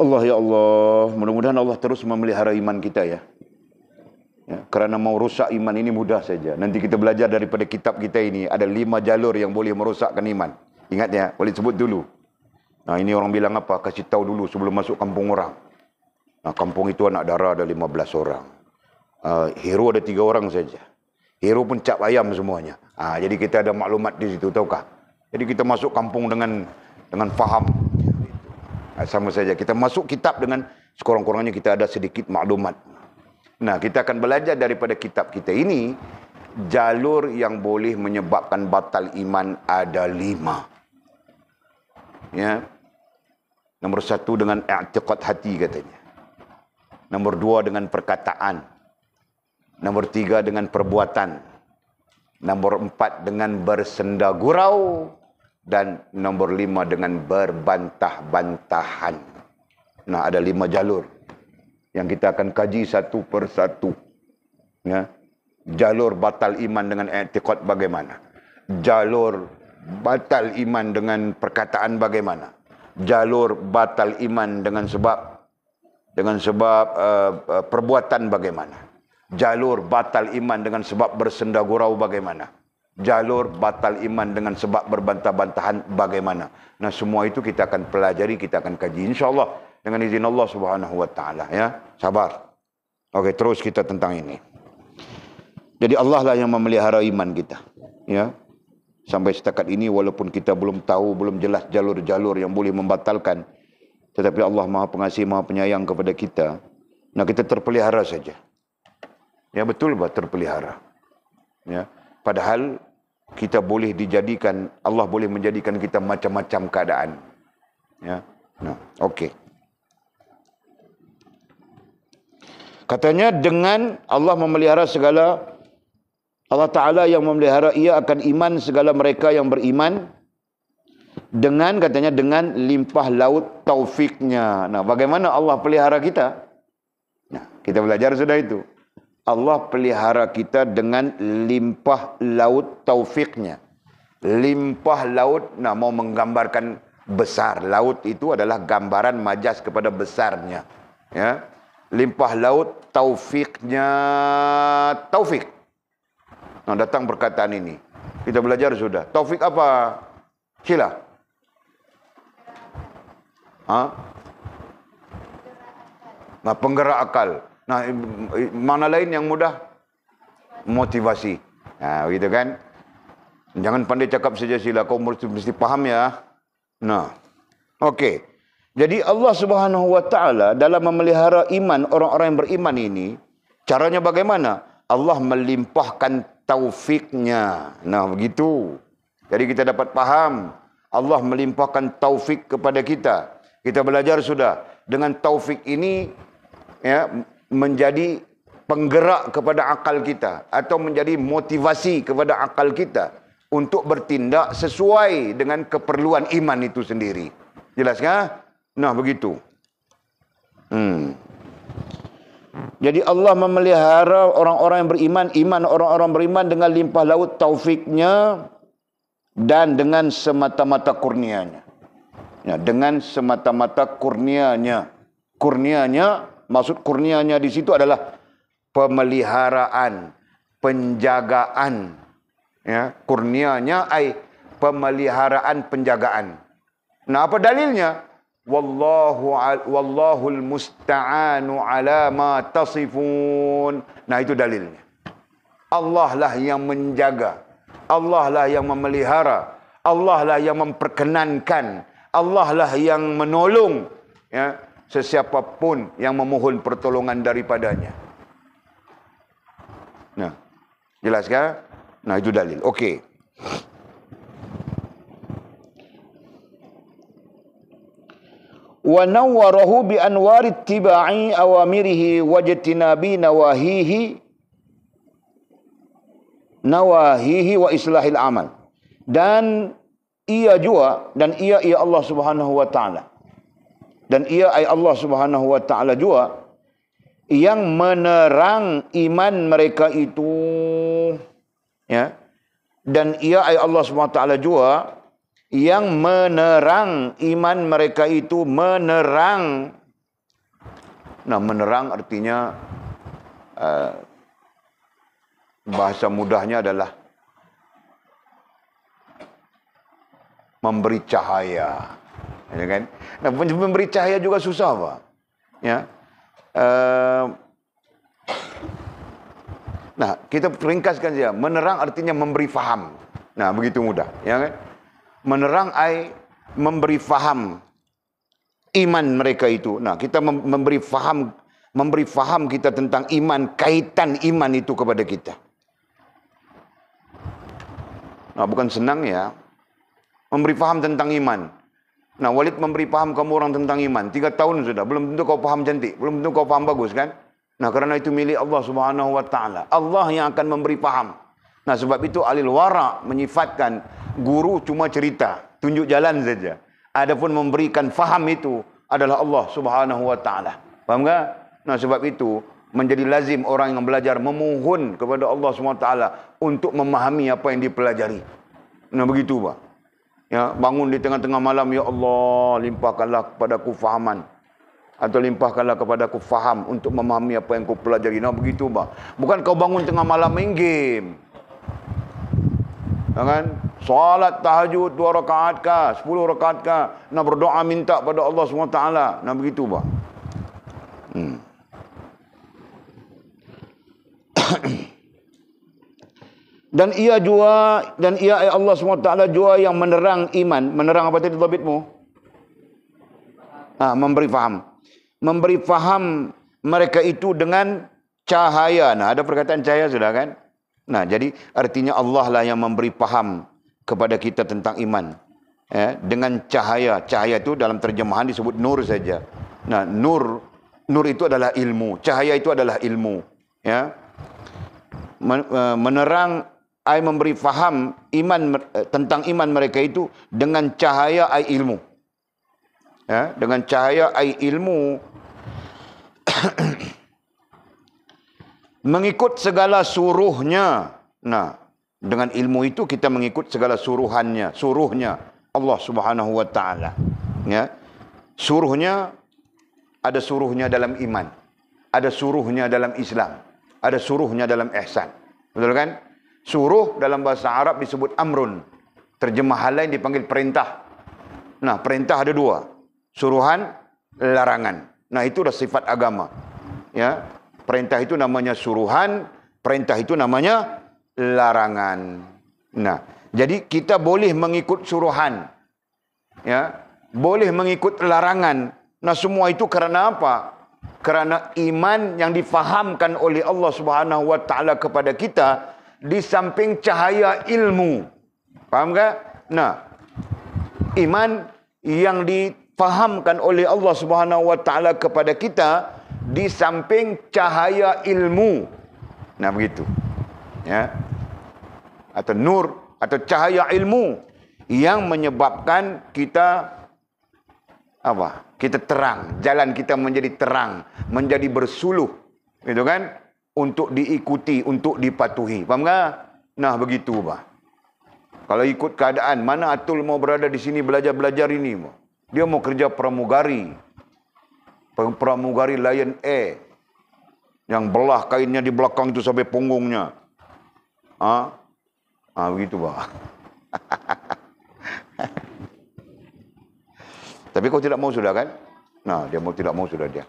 Allah ya Allah, mudah-mudahan Allah terus memelihara iman kita ya. Kerana mau rusak iman ini mudah saja. Nanti kita belajar daripada kitab kita ini, ada 5 jalur yang boleh merosakkan iman. Ingat ya, boleh sebut dulu. Nah, ini orang bilang apa? Kasih tahu dulu sebelum masuk kampung orang. Nah, kampung itu anak dara ada 15 orang. Hero ada 3 orang saja. Hero pun cap ayam semuanya. Jadi kita ada maklumat di situ, tahukah? Jadi kita masuk kampung dengan faham. Sama saja. Kita masuk kitab dengan sekurang-kurangnya kita ada sedikit maklumat. Nah, kita akan belajar daripada kitab kita ini, jalur yang boleh menyebabkan batal iman ada 5. Ya. Nombor 1 dengan i'tiqad hati katanya. Nombor 2 dengan perkataan. Nombor 3 dengan perbuatan. Nombor 4 dengan bersenda gurau. Dan nombor 5 dengan berbantah-bantahan. Nah, ada 5 jalur yang kita akan kaji satu persatu. Ya. Jalur batal iman dengan i'tiqad bagaimana? Jalur batal iman dengan perkataan bagaimana? Jalur batal iman dengan sebab perbuatan bagaimana? Jalur batal iman dengan sebab bersenda gurau bagaimana? Jalur batal iman dengan sebab berbantah-bantahan bagaimana? Nah, semua itu kita akan pelajari, kita akan kaji insya-Allah dengan izin Allah Subhanahu wa taala ya. Sabar. Okey, terus kita tentang ini. Jadi Allah lah yang memelihara iman kita, ya. Sampai setakat ini walaupun kita belum tahu, belum jelas jalur-jalur yang boleh membatalkan, tetapi Allah Maha Pengasih, Maha Penyayang kepada kita. Nah, kita terpelihara saja. Ya, betul bah terpelihara. Ya. Padahal kita boleh dijadikan, Allah boleh menjadikan kita macam-macam keadaan. Ya. Nah, okey. Katanya dengan Allah memelihara segala, Allah Ta'ala yang memelihara ia akan iman segala mereka yang beriman dengan, katanya, dengan limpah laut taufiknya. Nah, bagaimana Allah pelihara kita? Nah, kita belajar sudah itu. Allah pelihara kita dengan limpah laut taufiknya. Limpah laut, nah, mau menggambarkan besar. Laut itu adalah gambaran majas kepada besarnya. Ya. Limpah laut taufiknya, taufik. Nah, datang perkataan ini. Kita belajar sudah. Taufik apa? Sila. Nah, penggerak akal. Nah, mana lain yang mudah? Motivasi. Nah, begitu kan? Jangan pandai cakap saja sila, kau mesti paham ya. Nah, okey. Jadi Allah Subhanahu wa taala dalam memelihara iman orang-orang yang beriman ini, caranya bagaimana? Allah melimpahkan taufiknya. Nah, begitu. Jadi kita dapat paham, Allah melimpahkan taufik kepada kita. Kita belajar sudah, dengan taufik ini ya, menjadi penggerak kepada akal kita atau menjadi motivasi kepada akal kita untuk bertindak sesuai dengan keperluan iman itu sendiri. Jelas kan? Nah, begitu. Jadi Allah memelihara orang-orang yang beriman, iman orang-orang beriman dengan limpah laut taufiknya dan dengan semata-mata kurnianya. Ya, dengan semata-mata kurnianya. Kurnianya, maksud kurnianya di situ adalah pemeliharaan, penjagaan. Ya, kurnianya ai pemeliharaan, penjagaan. Nah, apa dalilnya? Wallahul musta'anu ala ma tasifun. Nah, itu dalilnya. Allah lah yang menjaga, Allah lah yang memelihara, Allah lah yang memperkenankan, Allah lah yang menolong ya, sesiapapun yang memohon pertolongan daripadanya. Nah, jelas kan? Nah, itu dalil. Okey. Wa nawwarahu bi anwari ittiba'i awamirihi wajtinabi nawahihi wa islahil amal. Dan ia juga, dan ia Allah Subhanahu wa taala. Dan ia Allah Subhanahu wa taala juga yang menerang iman mereka itu, ya. Dan ia Allah Subhanahu wa taala juga yang menerang iman mereka itu, menerang Nah, menerang artinya bahasa mudahnya adalah memberi cahaya. Ya kan? Nah, memberi cahaya juga susah, Pak. Ya. Nah, kita ringkaskan saja. Menerang artinya memberi faham. Nah, begitu mudah, ya kan? Menerang memberi faham iman mereka itu. Nah, kita memberi faham kita tentang iman, kaitan iman itu kepada kita. Nah, bukan senang ya. Memberi faham tentang iman. Nah, Walid memberi faham kamu orang tentang iman. 3 tahun sudah. Belum tentu kau faham cantik. Belum tentu kau faham bagus, kan? Nah, kerana itu milik Allah Subhanahu wa Ta'ala. Allah yang akan memberi faham. Nah, sebab itu Alil Wara menyifatkan guru cuma cerita, tunjuk jalan saja. Adapun memberikan faham itu adalah Allah Subhanahu wa Ta'ala. Faham tak? Nah, sebab itu menjadi lazim orang yang belajar memohon kepada Allah Subhanahu wa Ta'ala untuk memahami apa yang dipelajari. Nah, begitu, Pak. Ya, bangun di tengah-tengah malam, ya Allah, limpahkanlah kepadaku fahaman. Atau limpahkanlah kepadaku faham untuk memahami apa yang kau pelajari. Nah, begitu, Pak. Bukan kau bangun tengah malam main game. Ya kan? Salat tahajud 2 rakaat kah, 10 rakaat kah, nak berdoa minta pada Allah SWT. Nah, begitu, Pak. Dan ia Allah SWT jua yang menerang iman. Menerang apa tadi dhabitmu? Memberi faham. Memberi faham mereka itu dengan cahaya. Nah, ada perkataan cahaya sudah, kan? Nah, jadi artinya Allah lah yang memberi faham kepada kita tentang iman. Ya, dengan cahaya. Cahaya itu dalam terjemahan disebut nur saja. Nah, nur itu adalah ilmu. Cahaya itu adalah ilmu. Ya. Menerang memberi faham tentang iman mereka itu dengan cahaya ilmu. Ya, dengan cahaya ilmu mengikut segala suruhnya. Nah, dengan ilmu itu kita mengikut segala suruhnya Allah Subhanahu wa Ta'ala. Ya. Suruhnya, ada suruhnya dalam iman, ada suruhnya dalam Islam, ada suruhnya dalam ihsan. Betul kan? Suruh dalam bahasa Arab disebut amrun. Terjemahan lain dipanggil perintah. Nah, perintah ada 2. Suruhan, larangan. Nah, itu dah sifat agama. Ya. Perintah itu namanya suruhan, perintah itu namanya larangan. Nah, jadi kita boleh mengikut suruhan. Ya, boleh mengikut larangan. Nah, semua itu kerana apa? Kerana iman yang difahamkan oleh Allah Subhanahu wa Ta'ala kepada kita di samping cahaya ilmu. Faham tak? Nah, iman yang difahamkan oleh Allah Subhanahu wa Ta'ala kepada kita di samping cahaya ilmu. Nah, begitu. Ya. Atau nur atau cahaya ilmu yang menyebabkan kita apa? Kita terang, jalan kita menjadi terang, menjadi bersuluh. Gitu kan? Untuk diikuti, untuk dipatuhi. Faham tak? Nah, begitu, Pak. Kalau ikut keadaan, mana Atul mau berada di sini belajar-belajar ini, Pak? Dia mau kerja pramugari. Pramugari Lion Air. Yang belah kainnya di belakang itu sampai punggungnya. Begitu, Pak. Tapi kau tidak mau sudah, kan? Nah, dia mau tidak mau sudah dia.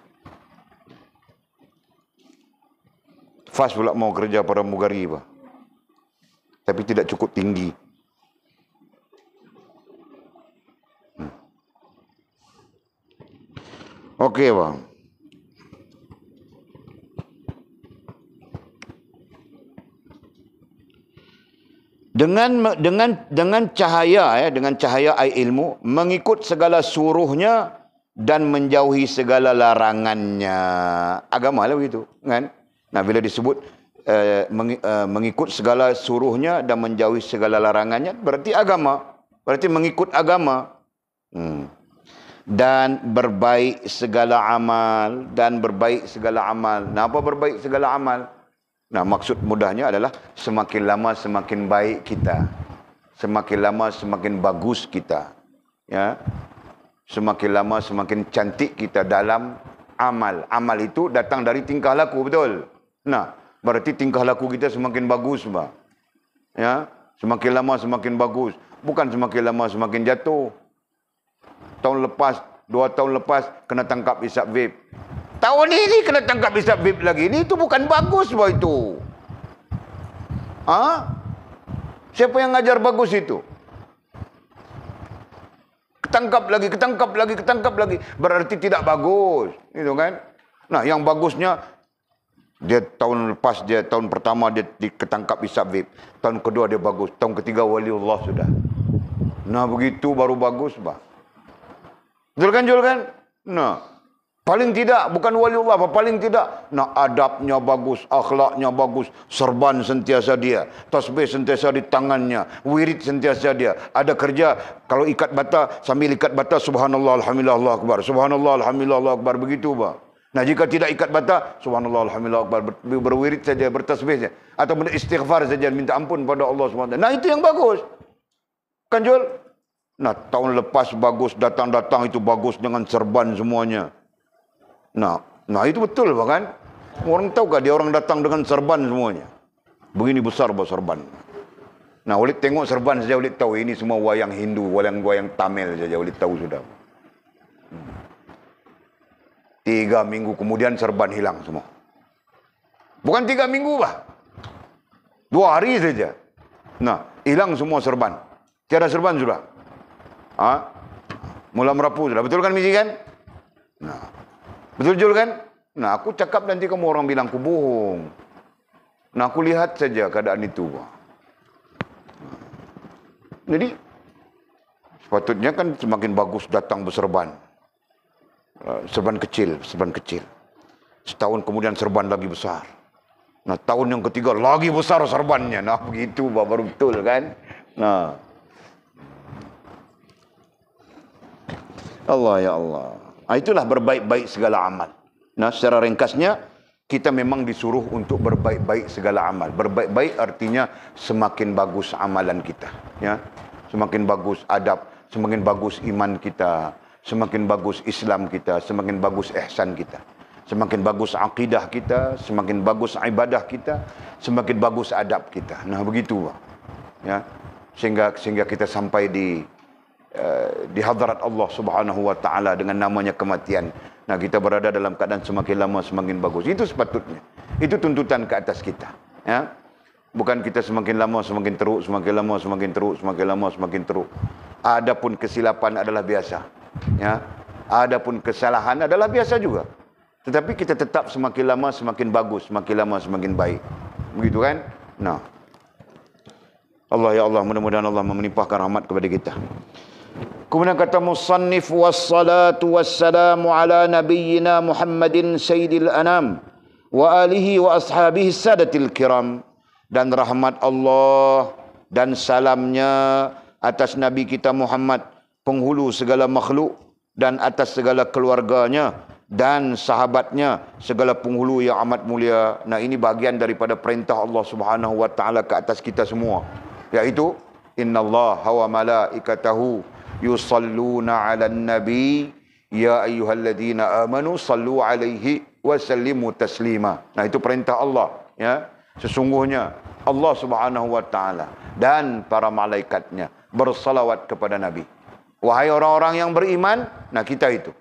Fas pula mau kerja pramugari, Pak. Tapi tidak cukup tinggi. Okey, Pak. Dengan cahaya, ya, dengan cahaya ilmu, mengikut segala suruhnya dan menjauhi segala larangannya. Agama lah begitu, kan? Nah, bila disebut mengikut segala suruhnya dan menjauhi segala larangannya, berarti agama. Berarti mengikut agama. Dan berbaik segala amal. Dan berbaik segala amal. Nah, apa berbaik segala amal? Nah, maksud mudahnya adalah semakin lama semakin baik kita. Semakin lama semakin bagus kita. Ya. Semakin lama semakin cantik kita dalam amal. Amal itu datang dari tingkah laku, betul? Nah, berarti tingkah laku kita semakin bagus, bah. Ya, semakin lama semakin bagus. Bukan semakin lama semakin jatuh. Tahun lepas, 2 tahun lepas, kena tangkap hisap vape. Tahun ini kena tangkap hisap vape lagi. Ini itu bukan bagus, bah itu. Siapa yang ngajar bagus itu? Ketangkap lagi. Berarti tidak bagus. Itu kan? Nah, yang bagusnya, tahun pertama dia ketangkap hisap vape. Tahun kedua dia bagus. Tahun ketiga waliullah sudah. Nah, begitu baru bagus, bah. Betul kan, Jul kan? Nah, paling tidak, bukan waliullah, paling tidak, nah, adabnya bagus, akhlaknya bagus, serban sentiasa dia, tasbih sentiasa di tangannya, wirid sentiasa dia. Ada kerja, kalau ikat bata, sambil ikat bata, subhanallah, alhamdulillah, Allah akbar, subhanallah, alhamdulillah, Allah akbar, begitu, bah. Nah, jika tidak ikat bata, subhanallah, alhamdulillah, akbar, berwirid saja, bertasbih saja, atau beristighfar saja, minta ampun pada Allah SWT. Nah, itu yang bagus. Kan, Jul? Nah, tahun lepas bagus, datang-datang itu bagus dengan serban semuanya. Nah itu betul, bahkan orang tahu dia orang datang dengan serban semuanya. Begini besar serban. Nah, Walid tengok serban saja, Walid tahu ini semua wayang Hindu, wayang Tamil saja, Walid tahu sudah. 3 minggu kemudian serban hilang semua. Bukan 3 minggu, bah. 2 hari saja. Nah, hilang semua serban. Tiada serban sudah. Mula merapu sudah. Betul kan, Misi kan? Nah, betul, Jul kan? Nah, aku cakap nanti kamu orang bilang aku bohong. Nah, aku lihat saja keadaan itu. Jadi, sepatutnya kan semakin bagus datang berserban. Serban kecil. Setahun kemudian serban lagi besar. Nah, tahun yang ketiga lagi besar serbannya. Nah, begitu, baru betul kan? Nah, Allah ya Allah. Itulah berbaik-baik segala amal. Nah, secara ringkasnya, kita memang disuruh untuk berbaik-baik segala amal. Berbaik-baik artinya semakin bagus amalan kita. Ya, semakin bagus adab, semakin bagus iman kita, semakin bagus Islam kita, semakin bagus ihsan kita, semakin bagus akidah kita, semakin bagus ibadah kita, semakin bagus adab kita. Nah, begitu, ya, sehingga kita sampai di hadrat Allah Subhanahu wa taala dengan namanya kematian. Nah, kita berada dalam keadaan semakin lama semakin bagus. Itu sepatutnya. Itu tuntutan ke atas kita, ya. Bukan kita semakin lama semakin teruk, semakin lama semakin teruk, semakin lama semakin teruk. Adapun kesilapan adalah biasa, ya. Adapun kesalahan adalah biasa juga. Tetapi kita tetap semakin lama semakin bagus, semakin lama semakin baik. Begitu kan? Nah, Allah ya Allah, mudah-mudahan Allah menimpahkan rahmat kepada kita. Kemudian kata musannif, wassalatu wassalamu ala nabiyyina Muhammadin sayyidil anam wa alihi wa ashabihi sadatil kiram. Dan rahmat Allah dan salamnya atas Nabi kita Muhammad, penghulu segala makhluk, dan atas segala keluarganya dan sahabatnya, segala penghulu yang amat mulia. Nah, ini bagian daripada perintah Allah Subhanahu wa taala ke atas kita semua, yaitu innallaha wa malaikatahu yusalluna 'alan nabi ya ayyuhalladzina amanu sallu 'alaihi wa sallimu taslima. Nah, itu perintah Allah, ya. Sesungguhnya Allah Subhanahu wa taala dan para malaikatnya bersalawat kepada Nabi. Wahai orang-orang yang beriman, nah kita itu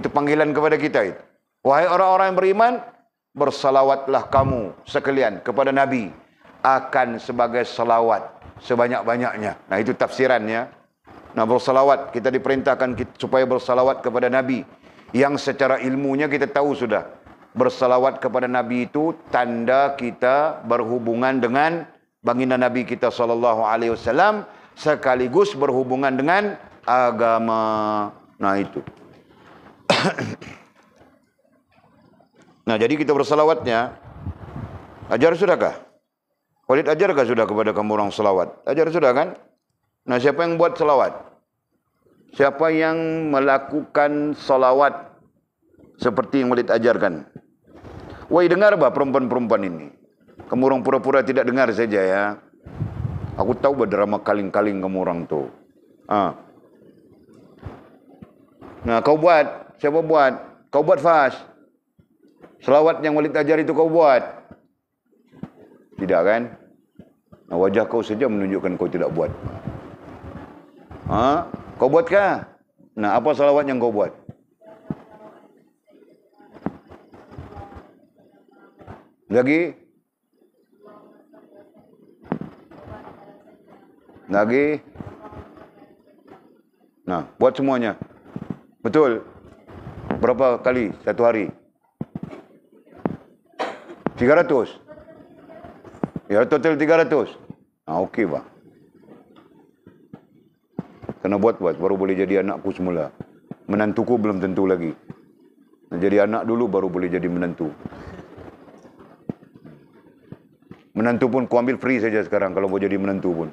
panggilan kepada kita itu. Wahai orang-orang yang beriman, bersalawatlah kamu sekalian kepada Nabi akan sebagai salawat sebanyak-banyaknya. Nah, itu tafsirannya. Nah, bersalawat, kita diperintahkan supaya bersalawat kepada Nabi, yang secara ilmunya kita tahu sudah. Bersalawat kepada Nabi itu tanda kita berhubungan dengan baginda Nabi kita SAW, sekaligus berhubungan dengan agama. Nah, itu. Nah, jadi kita bersalawatnya, ajar sudahkah? Walid ajarkah sudah kepada kamu orang salawat? Ajar sudah kan? Nah, siapa yang buat salawat? Siapa yang melakukan salawat seperti yang Walid ajarkan? Woi, dengar bah perempuan-perempuan ini. Kamu orang pura-pura tidak dengar saja ya. Aku tahu berdrama kaling-kaling kamu orang tu. Nah, kau buat. Siapa buat? Kau buat fast. Selawat yang Walid ajar itu kau buat? Tidak kan? Nah, wajah kau saja menunjukkan kau tidak buat. Kau buatkah? Nah, apa selawat yang kau buat? Lagi? Nah, buat semuanya. Betul? Berapa kali satu hari? 300? Ya, total 300. Okey, Pak. Kena buat, baru boleh jadi anakku semula. Menantuku belum tentu lagi. Jadi anak dulu baru boleh jadi menantu. Menantu pun ku ambil free saja sekarang kalau mau jadi menantu pun.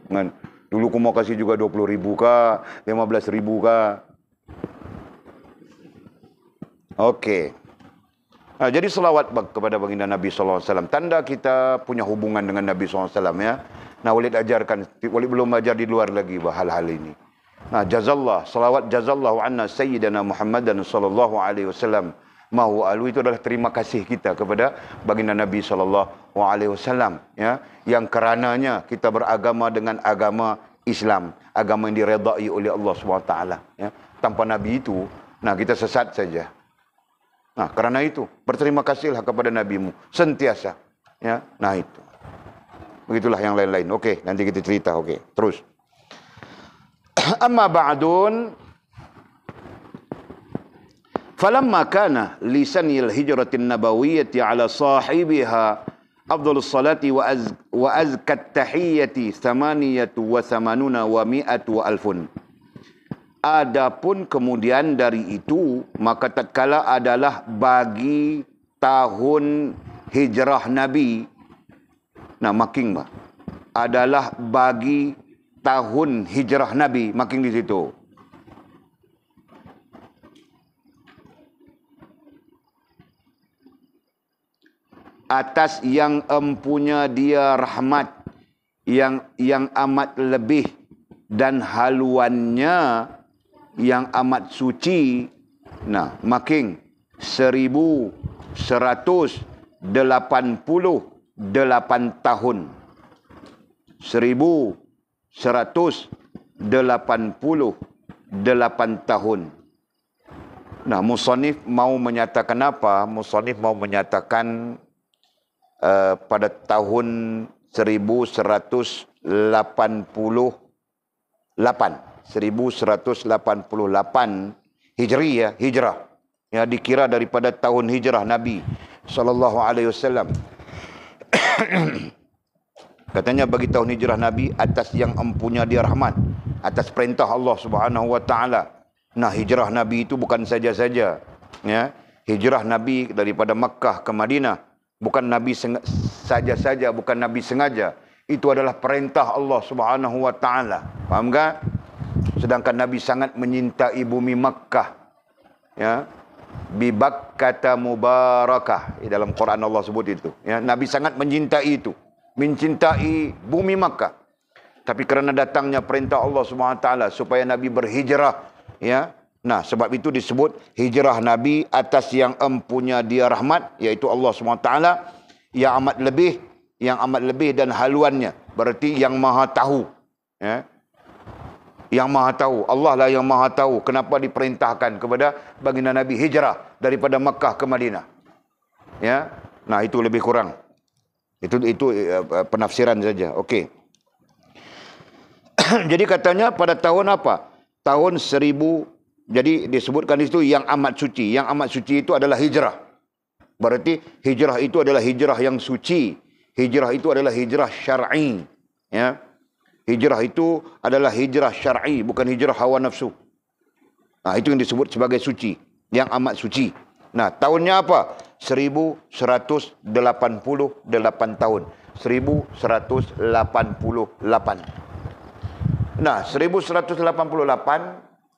Kan? Dulu ku mau kasih juga 20,000 kah, 15,000 kah. Okey. Jadi selawat kepada baginda Nabi SAW. Tanda kita punya hubungan dengan Nabi SAW, ya. Nah, Walid ajarkan, Walid belum ajar di luar lagi hal-hal ini. Nah, jazallah, selawat jazallahu anna sayyidina Muhammadan sallallahu alaihi wasallam. Mahu alu itu adalah terima kasih kita kepada baginda Nabi sallallahu alaihi wasallam, ya, yang kerananya kita beragama dengan agama Islam, agama yang diredai oleh Allah SWT, ya. Tanpa Nabi itu, nah kita sesat saja. Nah, kerana itu berterima kasihlah kepada Nabimu sentiasa, ya. Nah, itu. Begitulah yang lain-lain. Okey, nanti kita cerita. Okey, terus. Amma ba'dun, falamma kana lisanil hijratin nabawiyyati ala sahibiha afdhalus salati wa azkat tahiyyati 88 wa 100 wa alfun. Adapun kemudian dari itu, maka tatkala adalah bagi tahun hijrah Nabi. Nah, making adalah bagi tahun hijrah Nabi, making di situ. Atas yang empunya dia rahmat yang amat lebih dan haluannya yang amat suci. Nah, making 1188 tahun. 1188 tahun. Nah, musannif mau menyatakan apa? Musannif mau menyatakan pada tahun 1188 Hijriyah, hijrah. Ya, dikira daripada tahun hijrah Nabi sallallahu alaihi wasallam. Katanya bagi tahun hijrah Nabi atas yang empunya dia rahmat, atas perintah Allah Subhanahu wa taala. Nah, hijrah Nabi itu bukan saja-saja, ya. Hijrah Nabi daripada Makkah ke Madinah bukan Nabi saja-saja, bukan Nabi sengaja. Itu adalah perintah Allah Subhanahu wa taala. Faham tak? Sedangkan Nabi sangat menyintai bumi Makkah, ya. Bi Bakkata mubarakah. Di dalam Quran Allah sebut itu, ya. Nabi sangat mencintai itu, mencintai bumi Makkah. Tapi kerana datangnya perintah Allah Subhanahu wa taala supaya Nabi berhijrah, ya. Nah, sebab itu disebut hijrah Nabi atas yang empunya dia rahmat, yaitu Allah SWT, yang amat lebih dan haluannya. Berarti yang maha tahu, ya. Yang maha tahu, Allah lah yang maha tahu kenapa diperintahkan kepada baginda Nabi hijrah daripada Makkah ke Madinah, ya. Nah, itu lebih kurang. Itu penafsiran saja. Okey. Jadi katanya pada tahun apa? Tahun 1000. Jadi disebutkan di situ yang amat suci. Yang amat suci itu adalah hijrah. Berarti hijrah itu adalah hijrah yang suci. Hijrah itu adalah hijrah syar'i, ya. Hijrah itu adalah hijrah syar'i, bukan hijrah hawa nafsu. Nah, itu yang disebut sebagai suci, yang amat suci. Nah, tahunnya apa? 1188 tahun. 1188. Nah, 1188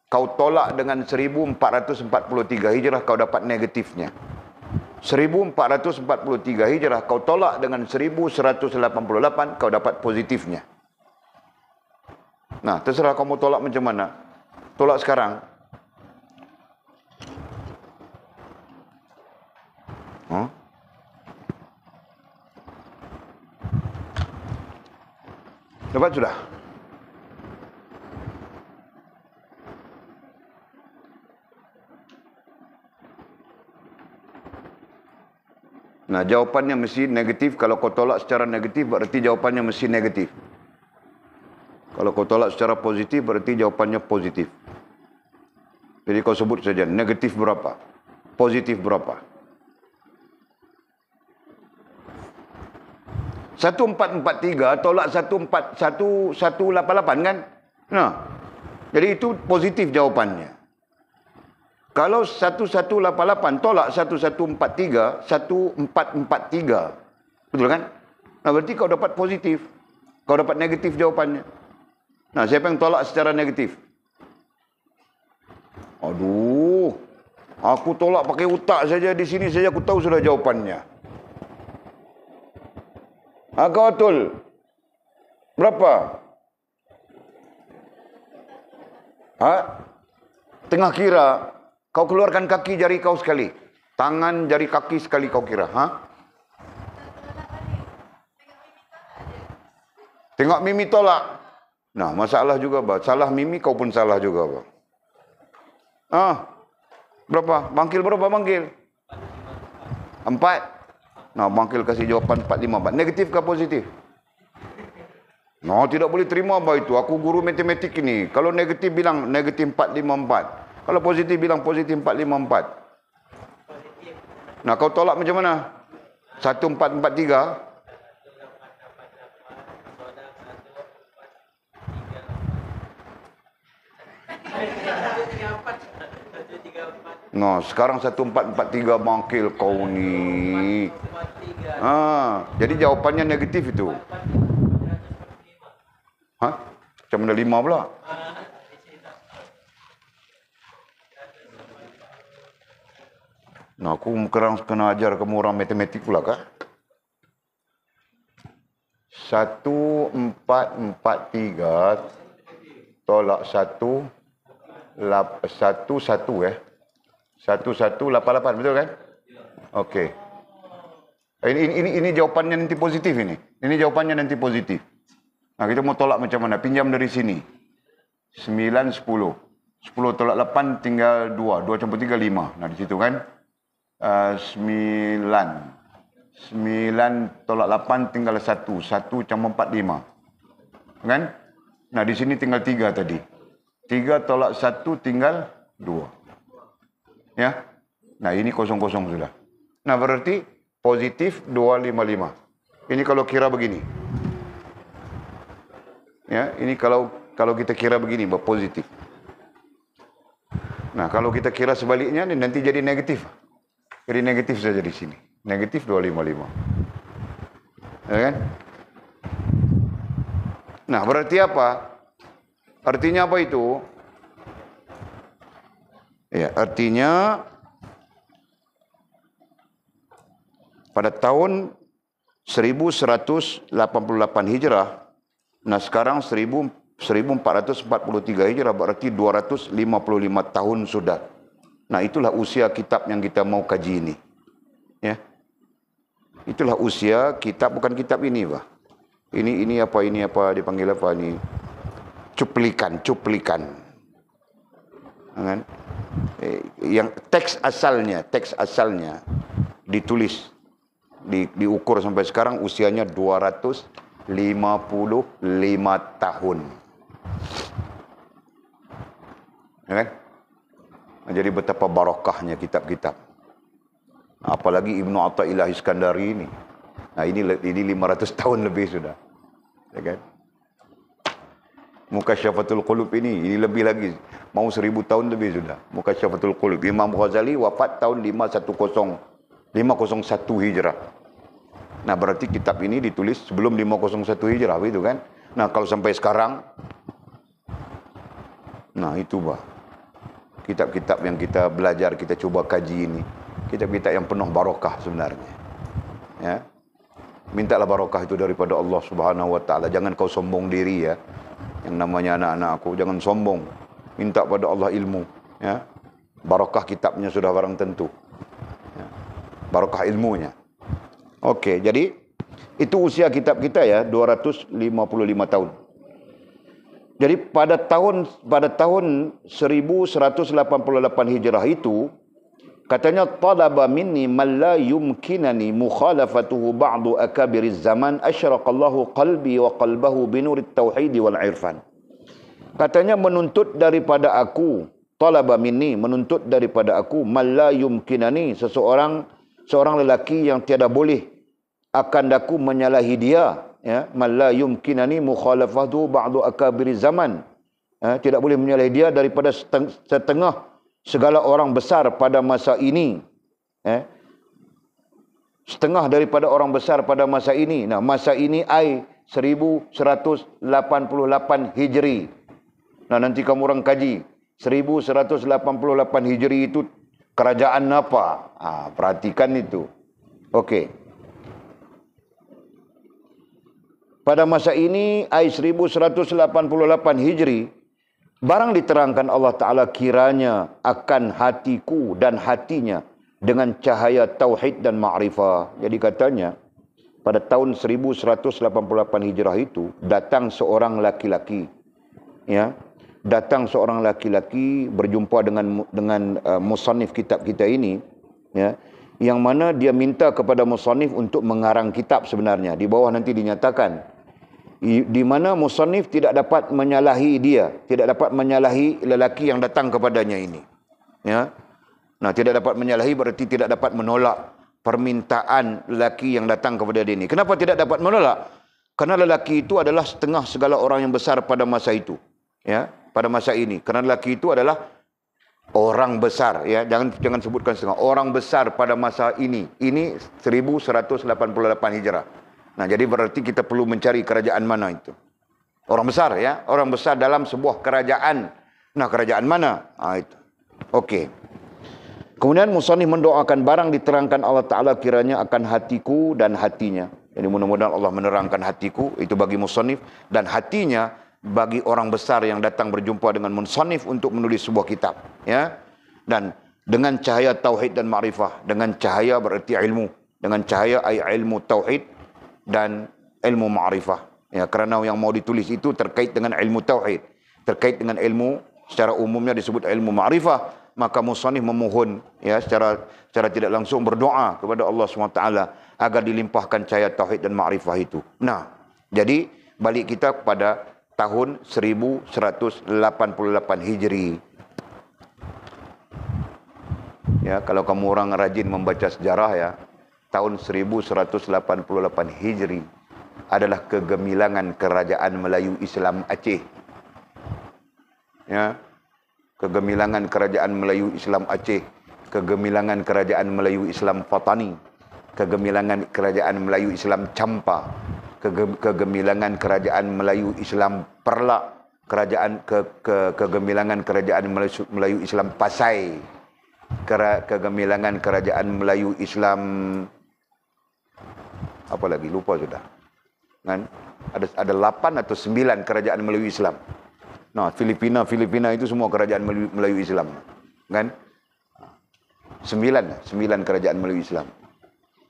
kau tolak dengan 1443 hijrah, kau dapat negatifnya. 1443 hijrah kau tolak dengan 1188, kau dapat positifnya. Nah, terserah kamu tolak macam mana. Tolak sekarang. Dapat sudah? Nah, jawapannya mesti negatif. Kalau kau tolak secara negatif, berarti jawapannya mesti negatif. Kalau kau tolak secara positif, berarti jawapannya positif. Jadi kau sebut saja, negatif berapa? Positif berapa? 1443 tolak 188 kan? Nah, jadi itu positif jawapannya. Kalau 1188 tolak 1143, 1443. Betul kan? Nah, berarti kau dapat positif. Kau dapat negatif jawapannya. Nah, siapa yang tolak secara negatif? Aduh, aku tolak pakai otak saja, di sini saja aku tahu sudah jawapannya. Kau betul. Berapa? Tengah kira. Kau keluarkan kaki jari kau sekali. Tangan jari kaki sekali kau kira. Tengok Mimi tolak. Nah, masalah juga, bah. Salah Mimi, kau pun salah juga, bah. Berapa? Bangkil berapa bangkil? 4. Nah, bangkil kasih jawapan 454. Negatif ke positif? No, tidak boleh terima, bah, itu. Aku guru matematik ini. Kalau negatif bilang negatif 454. Kalau positif bilang positif 454. Nah, kau tolak macam mana? 1443. Nah, sekarang 1443 bangkil kau ni. Jadi jawapannya negatif itu. Macam mana 5 pula? Nah, aku kena ajar kamu orang matematik pula kah? 1443 tolak 1188, betul kan? Okey. Ini jawapannya nanti positif ini. Ini jawapannya nanti positif. Nah, kita mau tolak macam mana? Pinjam dari sini. 9, 10. 10 tolak 8 tinggal 2. 2 campur 3, 5. Nah, di situ kan? 9 tolak 8 tinggal 1. 1 campur 4, 5. Kan? Nah, di sini tinggal 3 tadi. 3 tolak 1 tinggal 2. Ya. Nah, ini kosong-kosong sudah. Nah, berarti positif 255. Ini kalau kira begini. Ya, ini kalau kita kira begini, positif. Nah, kalau kita kira sebaliknya, nanti jadi negatif. Jadi negatif saja di sini. Negatif 255. Ya kan? Nah, berarti apa? Artinya apa itu? Ya, artinya pada tahun 1188 Hijrah, nah sekarang 1443 Hijrah, berarti 255 tahun sudah. Nah, itulah usia kitab yang kita mau kaji ini. Ya. Itulah usia kitab, bukan kitab ini, Pak. Ini apa dipanggil apa ini? Cuplikan. Kan? Yang teks asalnya ditulis, diukur sampai sekarang usianya 255 tahun. Ya kan? Jadi betapa barakahnya kitab-kitab. Apalagi Ibnu Athaillah Iskandari ini. Nah, ini 500 tahun lebih sudah. Ya kan? Mukasyafatul Qulub ini lebih lagi. Mau 1000 tahun lebih sudah. Mukasyafatul Qulub. Imam Ghazali wafat tahun 501 Hijrah. Nah, berarti kitab ini ditulis sebelum 501 Hijrah, itu kan? Nah, kalau sampai sekarang, nah itu, Bah. Kitab-kitab yang kita belajar, kita coba kaji ini. Kitab-kitab yang penuh barakah sebenarnya. Ya. Mintalah barakah itu daripada Allah Subhanahu wa taala. Jangan kau sombong diri, ya. Yang namanya anak-anak aku, jangan sombong. Minta pada Allah ilmu, ya. Barakah kitabnya sudah barang tentu. Ya. Barakah ilmunya. Okey, jadi Itu usia kitab kita ya, 255 tahun. Jadi pada tahun 1188 Hijrah itu, katanya talaba minni man la yumkinani mukhalafatuhu ba'du akabiriz zaman asyraqallahu qalbi wa qalbahu binurit tauhid wal irfan. Katanya menuntut daripada aku, talaba minni, menuntut daripada aku, man la yumkinani, seorang lelaki yang tiada boleh akan daku menyalahi dia, ya, man la yumkinani mukhalafatuhu ba'du akabiriz zaman. Tidak boleh menyalahi dia daripada setengah segala orang besar pada masa ini. Setengah daripada orang besar pada masa ini. Nah, masa ini ai 1188 Hijri. Nah, nanti kamu orang kaji 1188 Hijri itu kerajaan apa? Perhatikan itu. Okey. Pada masa ini ai 1188 Hijri, barang diterangkan Allah Ta'ala kiranya akan hatiku dan hatinya dengan cahaya tauhid dan ma'rifah. Jadi katanya, pada tahun 1188 Hijrah itu, datang seorang laki-laki. Ya, datang seorang laki-laki berjumpa dengan musannif kitab kita ini. Ya, yang mana dia minta kepada musannif untuk mengarang kitab sebenarnya. Di bawah nanti dinyatakan, di mana musannif tidak dapat menyalahi dia, tidak dapat menyalahi lelaki yang datang kepadanya ini. Ya. Nah, tidak dapat menyalahi berarti tidak dapat menolak permintaan lelaki yang datang kepada dia ini. Kenapa tidak dapat menolak? Karena lelaki itu adalah setengah segala orang yang besar pada masa itu. Ya, pada masa ini. Karena lelaki itu adalah orang besar, ya. Jangan sebutkan setengah. Orang besar pada masa ini. Ini 1188 Hijrah. Nah, jadi berarti kita perlu mencari kerajaan mana itu. Orang besar, ya. Orang besar dalam sebuah kerajaan. Nah, kerajaan mana? Itu. Okey. Kemudian musannif mendoakan barang diterangkan Allah Ta'ala kiranya akan hatiku dan hatinya. Jadi mudah-mudahan Allah menerangkan hatiku, itu bagi musannif. Dan hatinya bagi orang besar yang datang berjumpa dengan musannif untuk menulis sebuah kitab. Ya. Dan dengan cahaya tauhid dan ma'rifah. Dengan cahaya berarti ilmu. Dengan cahaya ilmu tauhid dan ilmu ma'rifah. Ya, kerana yang mau ditulis itu terkait dengan ilmu tauhid, terkait dengan ilmu secara umumnya disebut ilmu ma'rifah, maka musannif memohon, ya, secara tidak langsung berdoa kepada Allah SWT agar dilimpahkan cahaya tauhid dan ma'rifah itu. Nah, jadi balik kita pada tahun 1188 Hijri. Ya, kalau kamu orang rajin membaca sejarah, ya, tahun 1188 Hijri adalah kegemilangan kerajaan Melayu Islam Aceh. Ya. Kegemilangan kerajaan Melayu Islam Aceh, kegemilangan kerajaan Melayu Islam Fatani, kegemilangan kerajaan Melayu Islam Champa, kegemilangan kerajaan Melayu Islam Perlak, kegemilangan kerajaan Melayu Islam Pasai, kegemilangan kerajaan Melayu Islam apa lagi, lupa sudah. Kan? Ada 8 atau 9 kerajaan Melayu Islam. Nah, Filipina itu semua kerajaan Melayu Islam. Kan? 9 kerajaan Melayu Islam.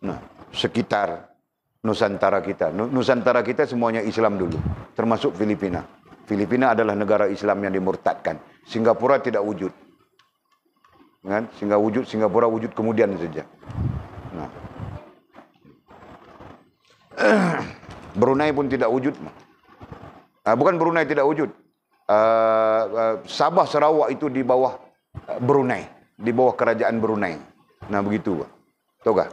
Nah, sekitar Nusantara kita. Nusantara kita semuanya Islam dulu, termasuk Filipina. Filipina adalah negara Islam yang dimurtadkan. Singapura tidak wujud. Kan? Singapura wujud kemudian saja. Nah. Brunei pun tidak wujud. Bukan Brunei tidak wujud. Sabah Sarawak itu di bawah Brunei, di bawah kerajaan Brunei. Nah, begitu. Tahu tak?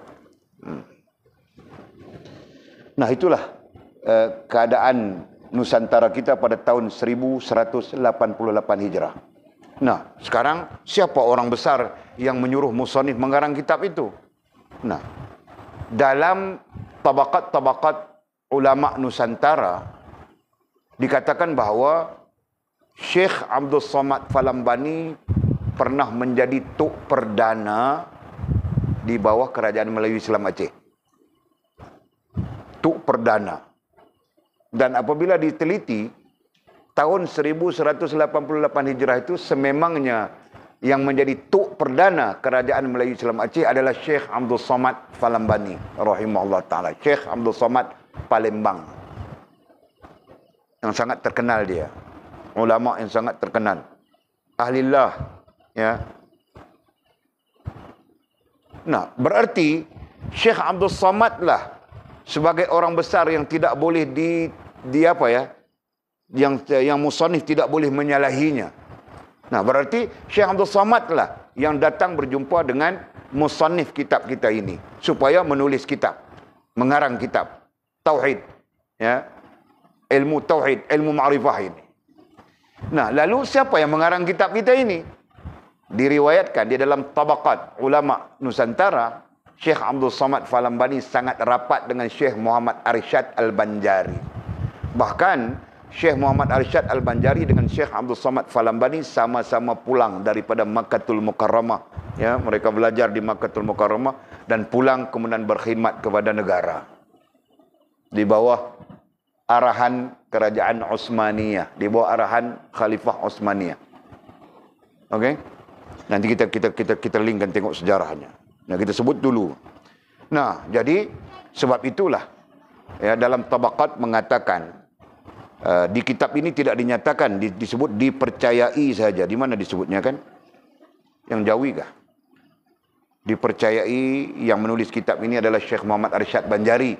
Nah, itulah keadaan Nusantara kita pada tahun 1188 Hijrah. Nah, sekarang siapa orang besar yang menyuruh musannif mengarang kitab itu? Nah, dalam tabaqat ulama Nusantara dikatakan bahawa Syekh Abdul Somad Falambani pernah menjadi tuk perdana di bawah kerajaan Melayu Islam Aceh. Tuk perdana. Dan apabila diteliti, tahun 1188 Hijrah itu sememangnya yang menjadi tok perdana kerajaan Melayu Islam Aceh adalah Syekh Abdul Somad Falambani rahimahullah taala. Syekh Abdul Somad Palembang. Yang sangat terkenal dia. Ulama yang sangat terkenal. Ahlillah, ya. Nah, berarti Syekh Abdul Somad lah sebagai orang besar yang tidak boleh di apa ya? Yang musannif tidak boleh menyalahinya. Nah, berarti Syekh Abdul Somad lah yang datang berjumpa dengan musannif kitab kita ini supaya menulis kitab, mengarang kitab tauhid, ya. Ilmu tauhid, ilmu ma'rifah ini. Nah, lalu siapa yang mengarang kitab kita ini? Diriwayatkan di dalam Tabaqat Ulama Nusantara, Syekh Abdul Somad Falambani sangat rapat dengan Syekh Muhammad Arsyad Al-Banjari. Bahkan Syekh Muhammad Arsyad Al-Banjari dengan Syekh Abdul Somad Falambani sama-sama pulang daripada Makkatul Mukarramah. Ya, mereka belajar di Makkatul Mukarramah dan pulang kemudian berkhidmat kepada negara. Di bawah arahan kerajaan Utsmaniyah, di bawah arahan Khalifah Utsmaniyah. Okey? Nanti kita linkkan tengok sejarahnya. Nah, kita sebut dulu. Nah, jadi sebab itulah ya dalam Tabaqat mengatakan di kitab ini tidak dinyatakan, disebut dipercayai saja. Di mana disebutnya kan? Yang Jawi kah? Dipercayai yang menulis kitab ini adalah Syekh Muhammad Arsyad Banjari,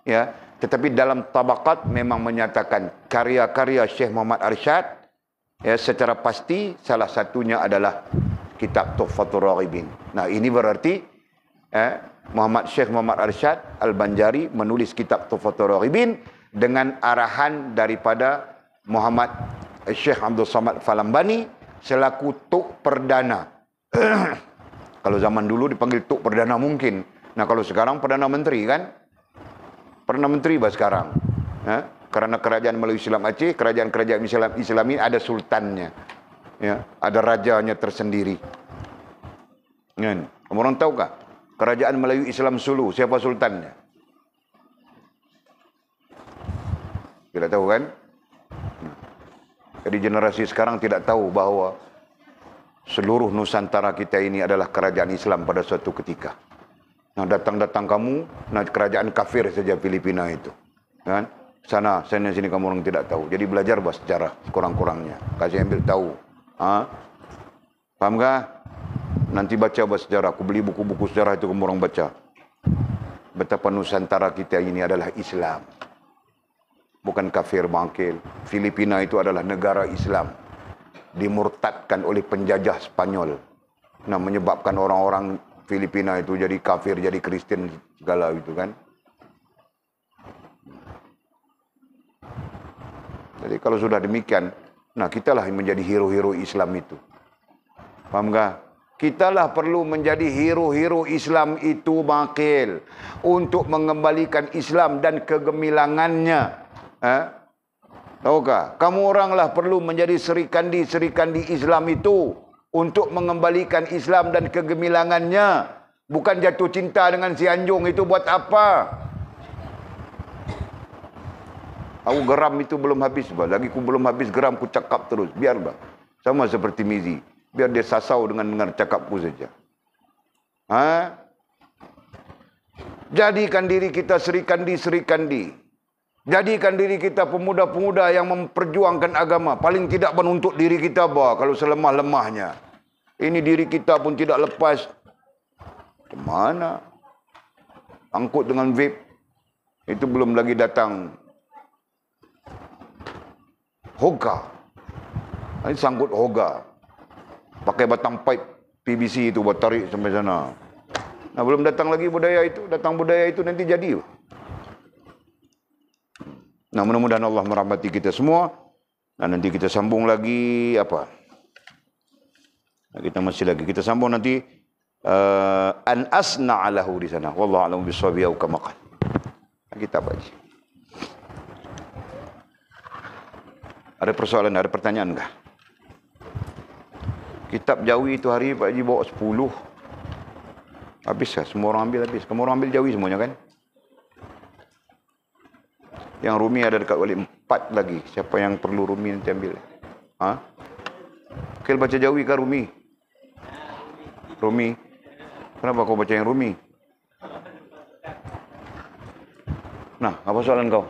ya. Tetapi dalam Tabaqat memang menyatakan karya-karya Syekh Muhammad Arsyad, ya, secara pasti salah satunya adalah kitab Tuhfatul Raghibin. Nah, ini berarti Syekh Muhammad Arsyad Al-Banjari menulis kitab Tuhfatul Raghibin dengan arahan daripada Muhammad Syekh Abdul Somad Falambani selaku tok perdana. Kalau zaman dulu dipanggil tok perdana mungkin. Nah, kalau sekarang Perdana Menteri kan? Perdana Menteri bah sekarang. Karena kerajaan Melayu Islam Aceh, kerajaan-kerajaan Islam ini ada sultannya. Ya, ada rajanya tersendiri. Kan? Kamu orang tahu kah? Kerajaan Melayu Islam Sulu, siapa sultannya? Tidak tahu kan? Jadi generasi sekarang tidak tahu bahawa seluruh Nusantara kita ini adalah kerajaan Islam pada suatu ketika. Nah, datang-datang kamu, nah kerajaan kafir saja Filipina itu. Kan? Sana sini kamu orang tidak tahu. Jadi belajar bahasa sejarah kurang-kurangnya. Kasih ambil tahu. Paham kah? Nanti baca bahasa sejarah. Aku beli buku-buku sejarah itu kamu orang baca. Betapa Nusantara kita ini adalah Islam. Bukan kafir bangkil. Filipina itu adalah negara Islam. Dimurtadkan oleh penjajah Spanyol. Nah, menyebabkan orang-orang Filipina itu jadi kafir, jadi Kristen segala itu kan. Jadi kalau sudah demikian, nah kitalah yang menjadi hero-hero Islam itu. Paham tak? Kitalah perlu menjadi hero-hero Islam itu bangkil. Untuk mengembalikan Islam dan kegemilangannya. Tahukah? Kamu oranglah perlu menjadi serikandi-serikandi Islam itu. Untuk mengembalikan Islam dan kegemilangannya. Bukan jatuh cinta dengan si anjung itu buat apa? Aku geram itu belum habis, bah. Lagi aku belum habis geram, aku cakap terus. Biar, bah. Sama seperti Mizi. Biar dia sasau dengan dengar cakapku saja. Jadikan diri kita serikandi-serikandi. Jadikan diri kita pemuda-pemuda yang memperjuangkan agama. Paling tidak menuntut diri kita, bah, kalau selemah-lemahnya. Ini diri kita pun tidak lepas. Kemana? Angkut dengan vape. Itu belum lagi datang Hoga. Ini sangkut Hoga. Pakai batang pipe PVC itu buat tarik sampai sana. Nah, belum datang lagi budaya itu. Datang budaya itu nanti jadi. Nah, mudah-mudahan Allah merahmati kita semua. Nah, nanti kita sambung lagi apa? Nah, kita sambung nanti an asna alahu di sana. Wallahu a'lam bishawab au kama qala. Kita baca. Ada persoalan, ada pertanyaan enggak? Kitab Jawi itu hari Pak Haji bawa 10. Habis lah, semua orang ambil habis. Kamu orang ambil Jawi semuanya kan? Yang Rumi ada dekat balik 4 lagi. Siapa yang perlu Rumi nanti ambil. Kel baca Jawi ke Rumi? Rumi. Kenapa kau baca yang Rumi? Nah, apa soalan kau?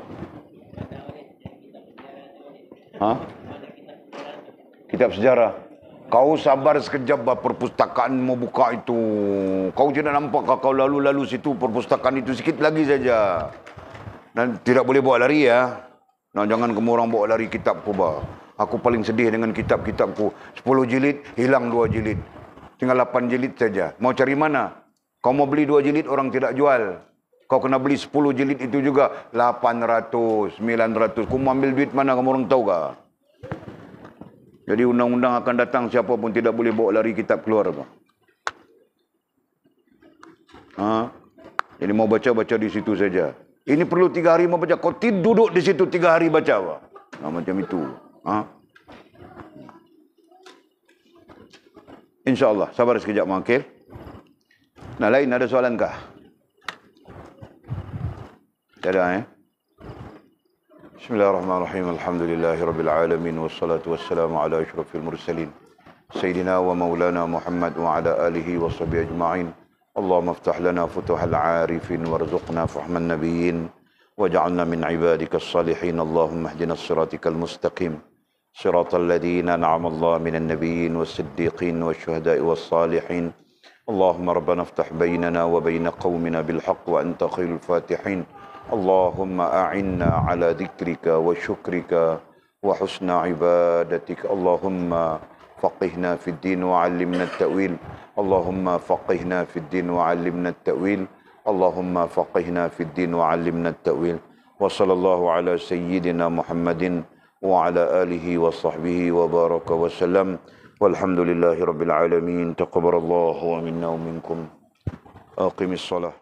Hah? Kitab sejarah. Kau sabar sekejap, perpustakaan mau buka itu. Kau tidak nampak kau lalu-lalu situ perpustakaan itu sikit lagi saja. Dan tidak boleh bawa lari ya. Nah, jangan kamu orang bawa lari kitabku bah. Aku paling sedih dengan kitab-kitabku. 10 jilid, hilang 2 jilid. Tinggal 8 jilid saja. Mau cari mana? Kau mau beli 2 jilid, orang tidak jual. Kau kena beli 10 jilid itu juga 800, 900. Kau mau ambil duit mana, kamu orang tahu tak? Jadi undang-undang akan datang, siapa pun tidak boleh bawa lari kitab keluar. Jadi mau baca-baca di situ saja. Ini perlu 3 hari mau baca. Kau duduk di situ 3 hari baca. Macam itu. InsyaAllah. Sabar sekejap, Mangkir. Nah, lain ada soalan kah? Ada Bismillahirrahmanirrahim. Alhamdulillahirrabbilalamin. Wassalatu wassalamu ala ashrafil mursalin. Sayyidina wa maulana Muhammad wa ala alihi wa sahbihi ajma'in. Allahumma aftah lana futuhal arifin warzuqna fahman nabiyyin waj'alna min ibadika as-salihin. Allahumma ihdina as-siratikal mustaqim. Siratal ladzina an'ama Allah minan nabiyyin was-siddiqin wasyuhada'i was-salihin. Allahumma rabbana aftah bainana wa baina qaumina bil haqq wa anta khairul fatihin. Allahumma a'inna ala dhikrika wa syukrika wa husna ibadatik. Allahumma faqihna fid din wa 'allimna at-ta'wil. Allahumma faqihna fid din wa 'allimna at-ta'wil. Allahumma faqihna fid din wa 'allimna at-ta'wil. Wa sallallahu ala sayyidina Muhammadin wa ala alihi wa sahbihi wa baraka wa sallam. Walhamdulillahi rabbil alamin. Taqabbalallahu minna wa minkum. Aqimis salah.